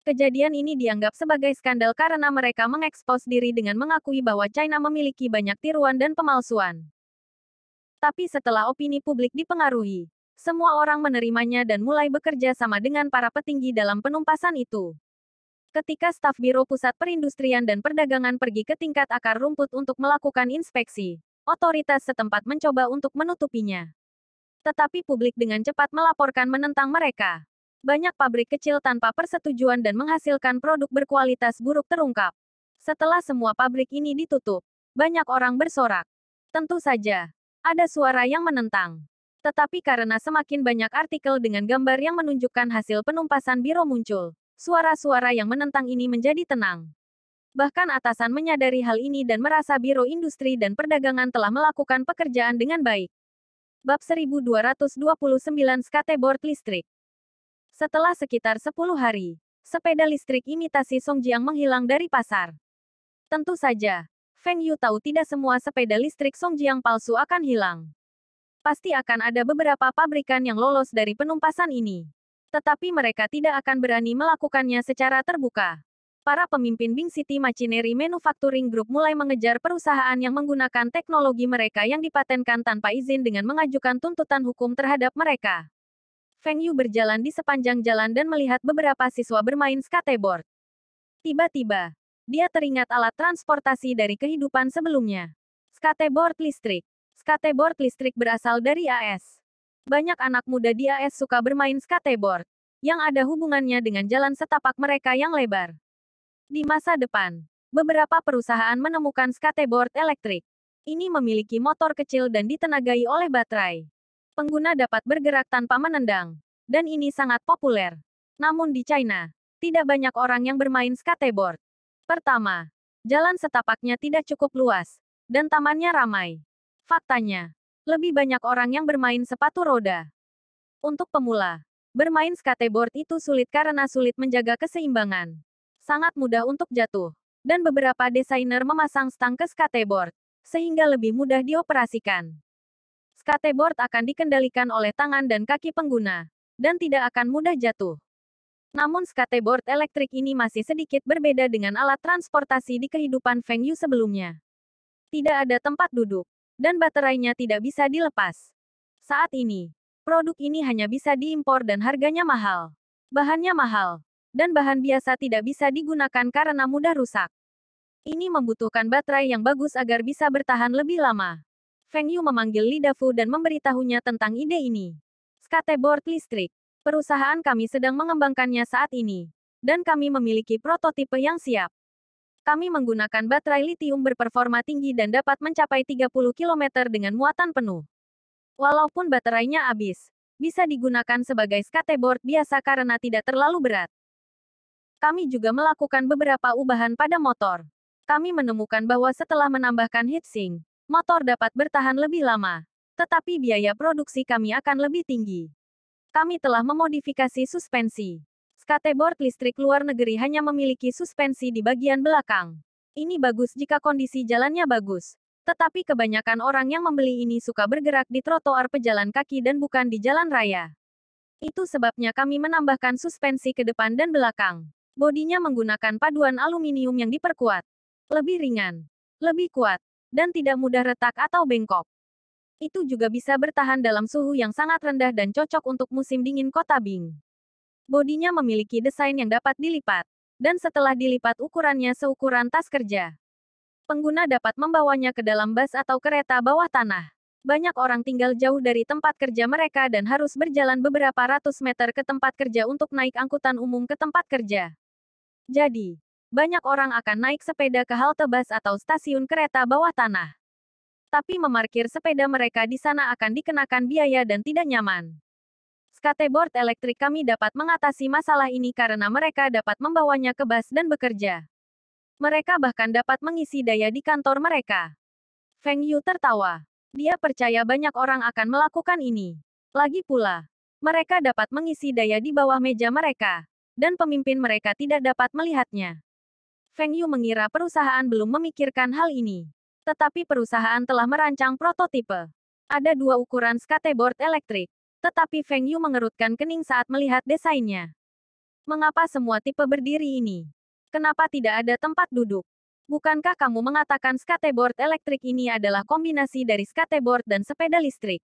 Kejadian ini dianggap sebagai skandal karena mereka mengekspos diri dengan mengakui bahwa China memiliki banyak tiruan dan pemalsuan. Tapi setelah opini publik dipengaruhi, semua orang menerimanya dan mulai bekerja sama dengan para petinggi dalam penumpasan itu. Ketika staf Biro Pusat Perindustrian dan Perdagangan pergi ke tingkat akar rumput untuk melakukan inspeksi, otoritas setempat mencoba untuk menutupinya. Tetapi publik dengan cepat melaporkan menentang mereka. Banyak pabrik kecil tanpa persetujuan dan menghasilkan produk berkualitas buruk terungkap. Setelah semua pabrik ini ditutup, banyak orang bersorak. Tentu saja, ada suara yang menentang. Tetapi karena semakin banyak artikel dengan gambar yang menunjukkan hasil penumpasan biro muncul, suara-suara yang menentang ini menjadi tenang. Bahkan atasan menyadari hal ini dan merasa Biro Industri dan Perdagangan telah melakukan pekerjaan dengan baik. Bab 1229 Skateboard listrik. Setelah sekitar 10 hari, sepeda listrik imitasi Songjiang menghilang dari pasar. Tentu saja, Feng Yu tahu tidak semua sepeda listrik Songjiang palsu akan hilang. Pasti akan ada beberapa pabrikan yang lolos dari penumpasan ini. Tetapi mereka tidak akan berani melakukannya secara terbuka. Para pemimpin Bing City Machinery Manufacturing Group mulai mengejar perusahaan yang menggunakan teknologi mereka yang dipatenkan tanpa izin dengan mengajukan tuntutan hukum terhadap mereka. Feng Yu berjalan di sepanjang jalan dan melihat beberapa siswa bermain skateboard. Tiba-tiba, dia teringat alat transportasi dari kehidupan sebelumnya. Skateboard listrik. Skateboard listrik berasal dari AS. Banyak anak muda di AS suka bermain skateboard, yang ada hubungannya dengan jalan setapak mereka yang lebar. Di masa depan, beberapa perusahaan menemukan skateboard elektrik. Ini memiliki motor kecil dan ditenagai oleh baterai. Pengguna dapat bergerak tanpa menendang, dan ini sangat populer. Namun di China, tidak banyak orang yang bermain skateboard. Pertama, jalan setapaknya tidak cukup luas, dan tamannya ramai. Faktanya, lebih banyak orang yang bermain sepatu roda. Untuk pemula, bermain skateboard itu sulit karena sulit menjaga keseimbangan. Sangat mudah untuk jatuh, dan beberapa desainer memasang stang ke skateboard, sehingga lebih mudah dioperasikan. Skateboard akan dikendalikan oleh tangan dan kaki pengguna, dan tidak akan mudah jatuh. Namun skateboard elektrik ini masih sedikit berbeda dengan alat transportasi di kehidupan Feng Yu sebelumnya. Tidak ada tempat duduk, dan baterainya tidak bisa dilepas. Saat ini, produk ini hanya bisa diimpor dan harganya mahal. Bahannya mahal, dan bahan biasa tidak bisa digunakan karena mudah rusak. Ini membutuhkan baterai yang bagus agar bisa bertahan lebih lama. Feng Yu memanggil Li Dafu dan memberitahunya tentang ide ini. Skateboard listrik. Perusahaan kami sedang mengembangkannya saat ini. Dan kami memiliki prototipe yang siap. Kami menggunakan baterai litium berperforma tinggi dan dapat mencapai 30 km dengan muatan penuh. Walaupun baterainya habis, bisa digunakan sebagai skateboard biasa karena tidak terlalu berat. Kami juga melakukan beberapa ubahan pada motor. Kami menemukan bahwa setelah menambahkan heatsink, motor dapat bertahan lebih lama, tetapi biaya produksi kami akan lebih tinggi. Kami telah memodifikasi suspensi. Skateboard listrik luar negeri hanya memiliki suspensi di bagian belakang. Ini bagus jika kondisi jalannya bagus. Tetapi kebanyakan orang yang membeli ini suka bergerak di trotoar pejalan kaki dan bukan di jalan raya. Itu sebabnya kami menambahkan suspensi ke depan dan belakang. Bodinya menggunakan paduan aluminium yang diperkuat. Lebih ringan, lebih kuat, dan tidak mudah retak atau bengkok. Itu juga bisa bertahan dalam suhu yang sangat rendah dan cocok untuk musim dingin kota Bing. Bodinya memiliki desain yang dapat dilipat. Dan setelah dilipat ukurannya seukuran tas kerja. Pengguna dapat membawanya ke dalam bus atau kereta bawah tanah. Banyak orang tinggal jauh dari tempat kerja mereka dan harus berjalan beberapa ratus meter ke tempat kerja untuk naik angkutan umum ke tempat kerja. Jadi, banyak orang akan naik sepeda ke halte bus atau stasiun kereta bawah tanah. Tapi memarkir sepeda mereka di sana akan dikenakan biaya dan tidak nyaman. Skateboard elektrik kami dapat mengatasi masalah ini karena mereka dapat membawanya ke bus dan bekerja. Mereka bahkan dapat mengisi daya di kantor mereka. Feng Yu tertawa. Dia percaya banyak orang akan melakukan ini. Lagi pula, mereka dapat mengisi daya di bawah meja mereka. Dan pemimpin mereka tidak dapat melihatnya. Feng Yu mengira perusahaan belum memikirkan hal ini. Tetapi perusahaan telah merancang prototipe. Ada 2 ukuran skateboard elektrik. Tetapi Feng Yu mengerutkan kening saat melihat desainnya. Mengapa semua tipe berdiri ini? Kenapa tidak ada tempat duduk? Bukankah kamu mengatakan skateboard elektrik ini adalah kombinasi dari skateboard dan sepeda listrik?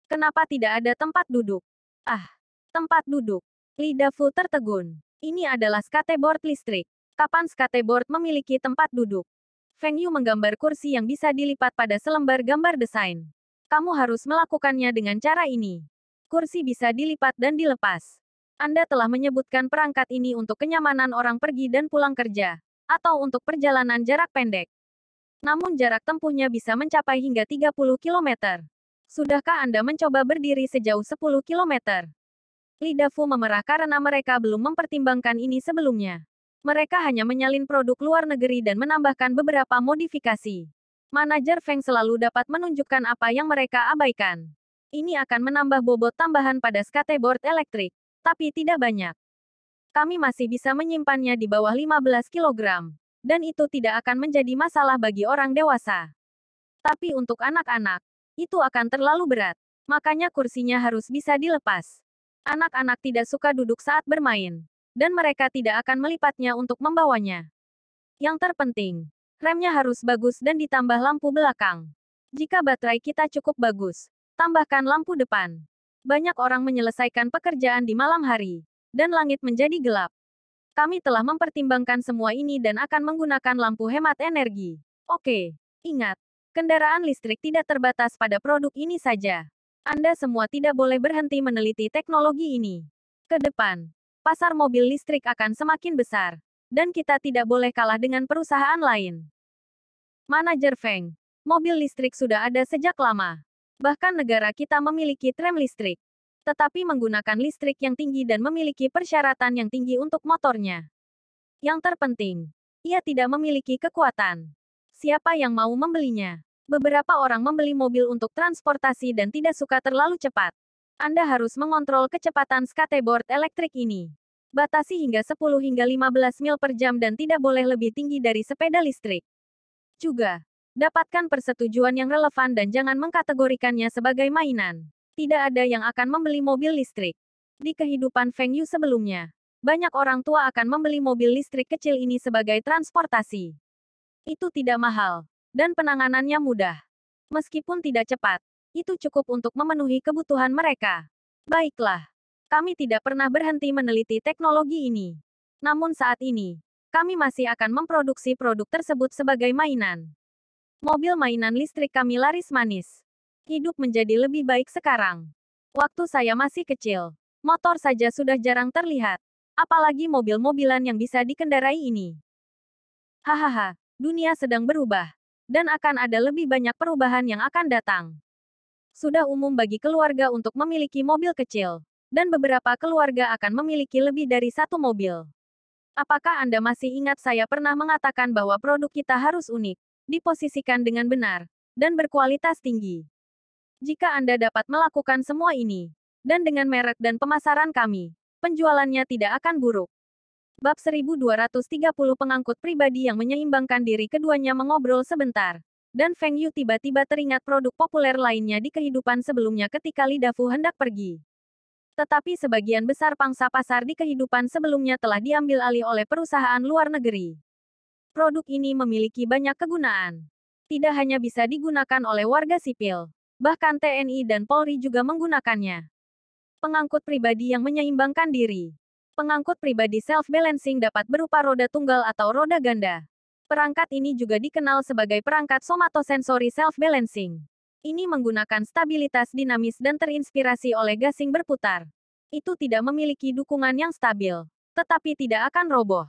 Kenapa tidak ada tempat duduk? Ah, tempat duduk. Lidah Fu tertegun. Ini adalah skateboard listrik. Kapan skateboard memiliki tempat duduk? Feng Yu menggambar kursi yang bisa dilipat pada selembar gambar desain. Kamu harus melakukannya dengan cara ini. Kursi bisa dilipat dan dilepas. Anda telah menyebutkan perangkat ini untuk kenyamanan orang pergi dan pulang kerja, atau untuk perjalanan jarak pendek. Namun jarak tempuhnya bisa mencapai hingga 30 km. Sudahkah Anda mencoba berdiri sejauh 10 km? Lidah Fu memerah karena mereka belum mempertimbangkan ini sebelumnya. Mereka hanya menyalin produk luar negeri dan menambahkan beberapa modifikasi. Manajer Feng selalu dapat menunjukkan apa yang mereka abaikan. Ini akan menambah bobot tambahan pada skateboard elektrik. Tapi tidak banyak. Kami masih bisa menyimpannya di bawah 15 kg. Dan itu tidak akan menjadi masalah bagi orang dewasa. Tapi untuk anak-anak, itu akan terlalu berat. Makanya kursinya harus bisa dilepas. Anak-anak tidak suka duduk saat bermain. Dan mereka tidak akan melipatnya untuk membawanya. Yang terpenting, remnya harus bagus dan ditambah lampu belakang. Jika baterai kita cukup bagus, tambahkan lampu depan. Banyak orang menyelesaikan pekerjaan di malam hari, dan langit menjadi gelap. Kami telah mempertimbangkan semua ini dan akan menggunakan lampu hemat energi. Oke, ingat, kendaraan listrik tidak terbatas pada produk ini saja. Anda semua tidak boleh berhenti meneliti teknologi ini. Ke depan, pasar mobil listrik akan semakin besar, dan kita tidak boleh kalah dengan perusahaan lain. Manajer Feng, mobil listrik sudah ada sejak lama. Bahkan negara kita memiliki tram listrik. Tetapi menggunakan listrik yang tinggi dan memiliki persyaratan yang tinggi untuk motornya. Yang terpenting, ia tidak memiliki kekuatan. Siapa yang mau membelinya? Beberapa orang membeli mobil untuk transportasi dan tidak suka terlalu cepat. Anda harus mengontrol kecepatan skateboard elektrik ini. Batasi hingga 10 hingga 15 mil per jam dan tidak boleh lebih tinggi dari sepeda listrik. Juga, dapatkan persetujuan yang relevan dan jangan mengkategorikannya sebagai mainan. Tidak ada yang akan membeli mobil listrik. Di kehidupan Feng Yu sebelumnya, banyak orang tua akan membeli mobil listrik kecil ini sebagai transportasi. Itu tidak mahal, dan penanganannya mudah. Meskipun tidak cepat, itu cukup untuk memenuhi kebutuhan mereka. Baiklah, kami tidak pernah berhenti meneliti teknologi ini. Namun saat ini, kami masih akan memproduksi produk tersebut sebagai mainan. Mobil mainan listrik kami laris manis. Hidup menjadi lebih baik sekarang. Waktu saya masih kecil, motor saja sudah jarang terlihat. Apalagi mobil-mobilan yang bisa dikendarai ini. Hahaha, dunia sedang berubah. Dan akan ada lebih banyak perubahan yang akan datang. Sudah umum bagi keluarga untuk memiliki mobil kecil. Dan beberapa keluarga akan memiliki lebih dari satu mobil. Apakah Anda masih ingat saya pernah mengatakan bahwa produk kita harus unik, diposisikan dengan benar, dan berkualitas tinggi? Jika Anda dapat melakukan semua ini, dan dengan merek dan pemasaran kami, penjualannya tidak akan buruk. Bab 1230 pengangkut pribadi yang menyeimbangkan diri. Keduanya mengobrol sebentar. Dan Feng Yu tiba-tiba teringat produk populer lainnya di kehidupan sebelumnya ketika Li Dafu hendak pergi. Tetapi sebagian besar pangsa pasar di kehidupan sebelumnya telah diambil alih oleh perusahaan luar negeri. Produk ini memiliki banyak kegunaan. Tidak hanya bisa digunakan oleh warga sipil, bahkan TNI dan Polri juga menggunakannya. Pengangkut pribadi yang menyeimbangkan diri. Pengangkut pribadi self-balancing dapat berupa roda tunggal atau roda ganda. Perangkat ini juga dikenal sebagai perangkat somatosensori self-balancing. Ini menggunakan stabilitas dinamis dan terinspirasi oleh gasing berputar. Itu tidak memiliki dukungan yang stabil, tetapi tidak akan roboh.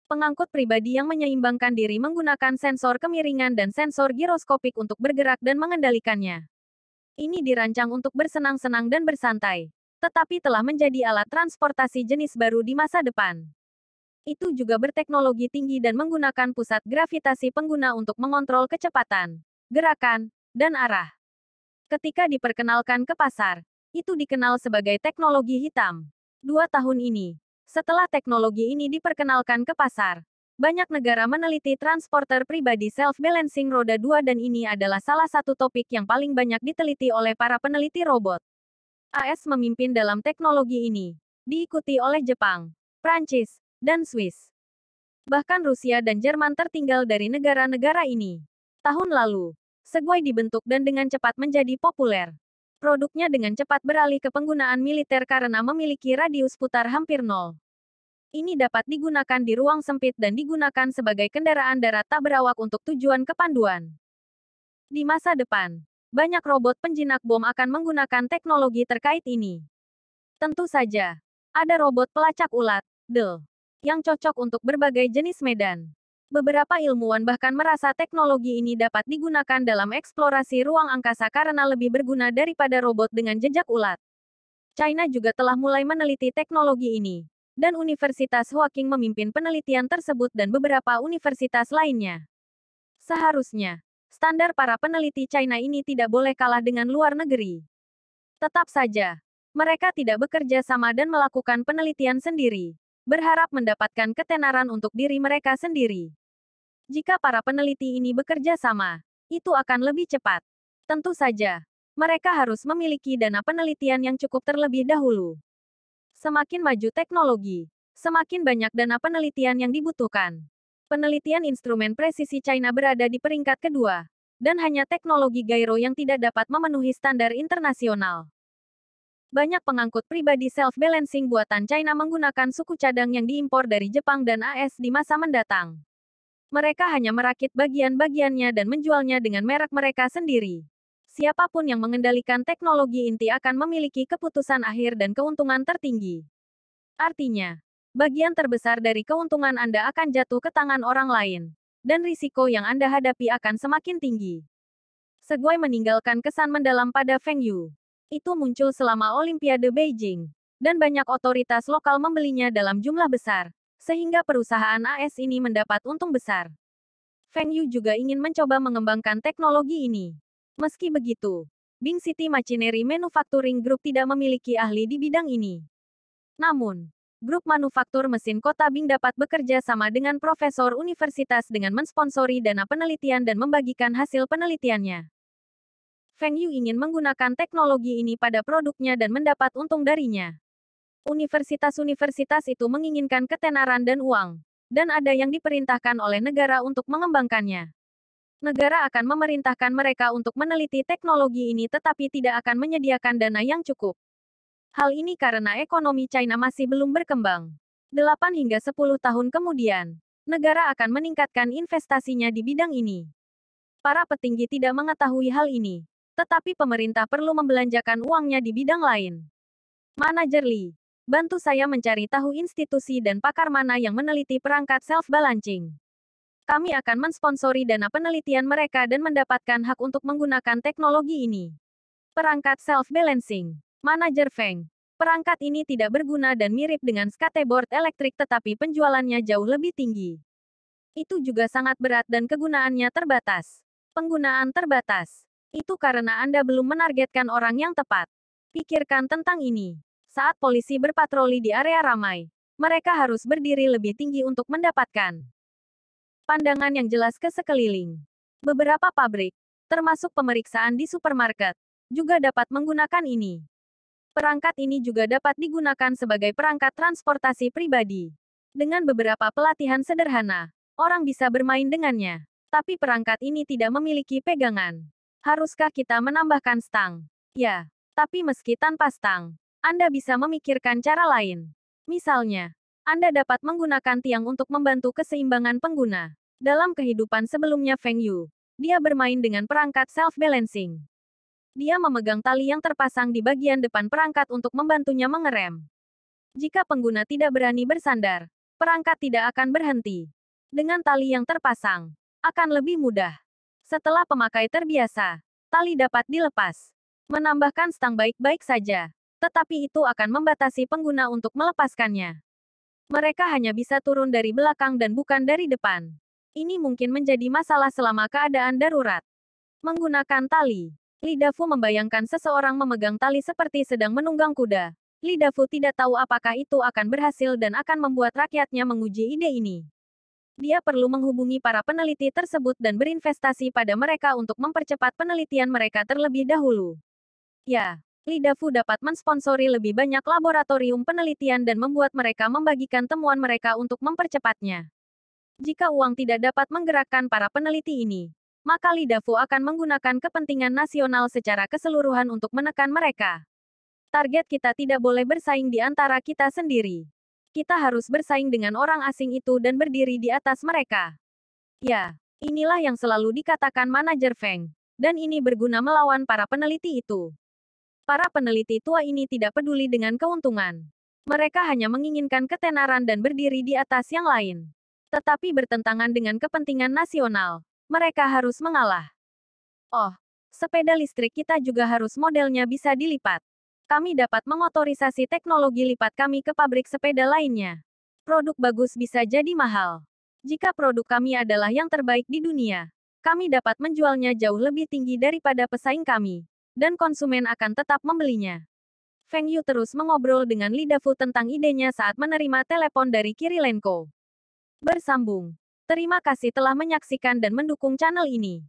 Pengangkut pribadi yang menyeimbangkan diri menggunakan sensor kemiringan dan sensor giroskopik untuk bergerak dan mengendalikannya. Ini dirancang untuk bersenang-senang dan bersantai, tetapi telah menjadi alat transportasi jenis baru di masa depan. Itu juga berteknologi tinggi dan menggunakan pusat gravitasi pengguna untuk mengontrol kecepatan, gerakan, dan arah. Ketika diperkenalkan ke pasar, itu dikenal sebagai teknologi hitam. 2 tahun ini, setelah teknologi ini diperkenalkan ke pasar, banyak negara meneliti transporter pribadi self-balancing roda 2 dan ini adalah salah satu topik yang paling banyak diteliti oleh para peneliti robot. AS memimpin dalam teknologi ini, diikuti oleh Jepang, Prancis, dan Swiss. Bahkan Rusia dan Jerman tertinggal dari negara-negara ini. Tahun lalu, Segway dibentuk dan dengan cepat menjadi populer. Produknya dengan cepat beralih ke penggunaan militer karena memiliki radius putar hampir nol. Ini dapat digunakan di ruang sempit dan digunakan sebagai kendaraan darat tak berawak untuk tujuan kepanduan. Di masa depan, banyak robot penjinak bom akan menggunakan teknologi terkait ini. Tentu saja, ada robot pelacak ulat, DEL, yang cocok untuk berbagai jenis medan. Beberapa ilmuwan bahkan merasa teknologi ini dapat digunakan dalam eksplorasi ruang angkasa karena lebih berguna daripada robot dengan jejak ulat. China juga telah mulai meneliti teknologi ini, dan Universitas Huaqing memimpin penelitian tersebut dan beberapa universitas lainnya. Seharusnya, standar para peneliti China ini tidak boleh kalah dengan luar negeri. Tetap saja, mereka tidak bekerja sama dan melakukan penelitian sendiri, berharap mendapatkan ketenaran untuk diri mereka sendiri. Jika para peneliti ini bekerja sama, itu akan lebih cepat. Tentu saja, mereka harus memiliki dana penelitian yang cukup terlebih dahulu. Semakin maju teknologi, semakin banyak dana penelitian yang dibutuhkan. Penelitian instrumen presisi China berada di peringkat kedua, dan hanya teknologi gyro yang tidak dapat memenuhi standar internasional. Banyak pengangkut pribadi self-balancing buatan China menggunakan suku cadang yang diimpor dari Jepang dan AS di masa mendatang. Mereka hanya merakit bagian-bagiannya dan menjualnya dengan merek mereka sendiri. Siapapun yang mengendalikan teknologi inti akan memiliki keputusan akhir dan keuntungan tertinggi. Artinya, bagian terbesar dari keuntungan Anda akan jatuh ke tangan orang lain, dan risiko yang Anda hadapi akan semakin tinggi. Segway meninggalkan kesan mendalam pada Feng Yu. Itu muncul selama Olimpiade Beijing, dan banyak otoritas lokal membelinya dalam jumlah besar, sehingga perusahaan AS ini mendapat untung besar. Feng Yu juga ingin mencoba mengembangkan teknologi ini. Meski begitu, Bing City Machinery Manufacturing Group tidak memiliki ahli di bidang ini. Namun, grup manufaktur mesin kota Bing dapat bekerja sama dengan profesor universitas dengan mensponsori dana penelitian dan membagikan hasil penelitiannya. Feng Yu ingin menggunakan teknologi ini pada produknya dan mendapat untung darinya. Universitas-universitas itu menginginkan ketenaran dan uang, dan ada yang diperintahkan oleh negara untuk mengembangkannya. Negara akan memerintahkan mereka untuk meneliti teknologi ini tetapi tidak akan menyediakan dana yang cukup. Hal ini karena ekonomi China masih belum berkembang. 8 hingga 10 tahun kemudian, negara akan meningkatkan investasinya di bidang ini. Para petinggi tidak mengetahui hal ini, tetapi pemerintah perlu membelanjakan uangnya di bidang lain. Manajer Lee, bantu saya mencari tahu institusi dan pakar mana yang meneliti perangkat self-balancing. Kami akan mensponsori dana penelitian mereka dan mendapatkan hak untuk menggunakan teknologi ini. Perangkat self-balancing. Manajer Feng. Perangkat ini tidak berguna dan mirip dengan skateboard elektrik tetapi penjualannya jauh lebih tinggi. Itu juga sangat berat dan kegunaannya terbatas. Penggunaan terbatas. Itu karena Anda belum menargetkan orang yang tepat. Pikirkan tentang ini. Saat polisi berpatroli di area ramai, Mereka harus berdiri lebih tinggi untuk mendapatkan pandangan yang jelas ke sekeliling. Beberapa pabrik, termasuk pemeriksaan di supermarket, juga dapat menggunakan ini. Perangkat ini juga dapat digunakan sebagai perangkat transportasi pribadi. Dengan beberapa pelatihan sederhana, orang bisa bermain dengannya. Tapi perangkat ini tidak memiliki pegangan. Haruskah kita menambahkan stang? Ya, tapi meski tanpa stang, Anda bisa memikirkan cara lain. Misalnya, Anda dapat menggunakan tiang untuk membantu keseimbangan pengguna. Dalam kehidupan sebelumnya Feng Yu, dia bermain dengan perangkat self-balancing. Dia memegang tali yang terpasang di bagian depan perangkat untuk membantunya mengerem. Jika pengguna tidak berani bersandar, perangkat tidak akan berhenti. Dengan tali yang terpasang, akan lebih mudah. Setelah pemakai terbiasa, tali dapat dilepas. Menambahkan stang baik-baik saja, tetapi itu akan membatasi pengguna untuk melepaskannya. Mereka hanya bisa turun dari belakang dan bukan dari depan. Ini mungkin menjadi masalah selama keadaan darurat. Menggunakan tali, Li Dafu membayangkan seseorang memegang tali seperti sedang menunggang kuda. Li Dafu tidak tahu apakah itu akan berhasil dan akan membuat rakyatnya menguji ide ini. Dia perlu menghubungi para peneliti tersebut dan berinvestasi pada mereka untuk mempercepat penelitian mereka terlebih dahulu. Ya, Li Dafu dapat mensponsori lebih banyak laboratorium penelitian dan membuat mereka membagikan temuan mereka untuk mempercepatnya. Jika uang tidak dapat menggerakkan para peneliti ini, maka Li Dafu akan menggunakan kepentingan nasional secara keseluruhan untuk menekan mereka. Target kita tidak boleh bersaing di antara kita sendiri. Kita harus bersaing dengan orang asing itu dan berdiri di atas mereka. Ya, inilah yang selalu dikatakan manajer Feng. Dan ini berguna melawan para peneliti itu. Para peneliti tua ini tidak peduli dengan keuntungan. Mereka hanya menginginkan ketenaran dan berdiri di atas yang lain. Tetapi bertentangan dengan kepentingan nasional, mereka harus mengalah. Oh, sepeda listrik kita juga harus modelnya bisa dilipat. Kami dapat mengotorisasi teknologi lipat kami ke pabrik sepeda lainnya. Produk bagus bisa jadi mahal. Jika produk kami adalah yang terbaik di dunia, kami dapat menjualnya jauh lebih tinggi daripada pesaing kami. Dan konsumen akan tetap membelinya. Feng Yu terus mengobrol dengan Li Dafu tentang idenya saat menerima telepon dari Kirilenko. Bersambung. Terima kasih telah menyaksikan dan mendukung channel ini.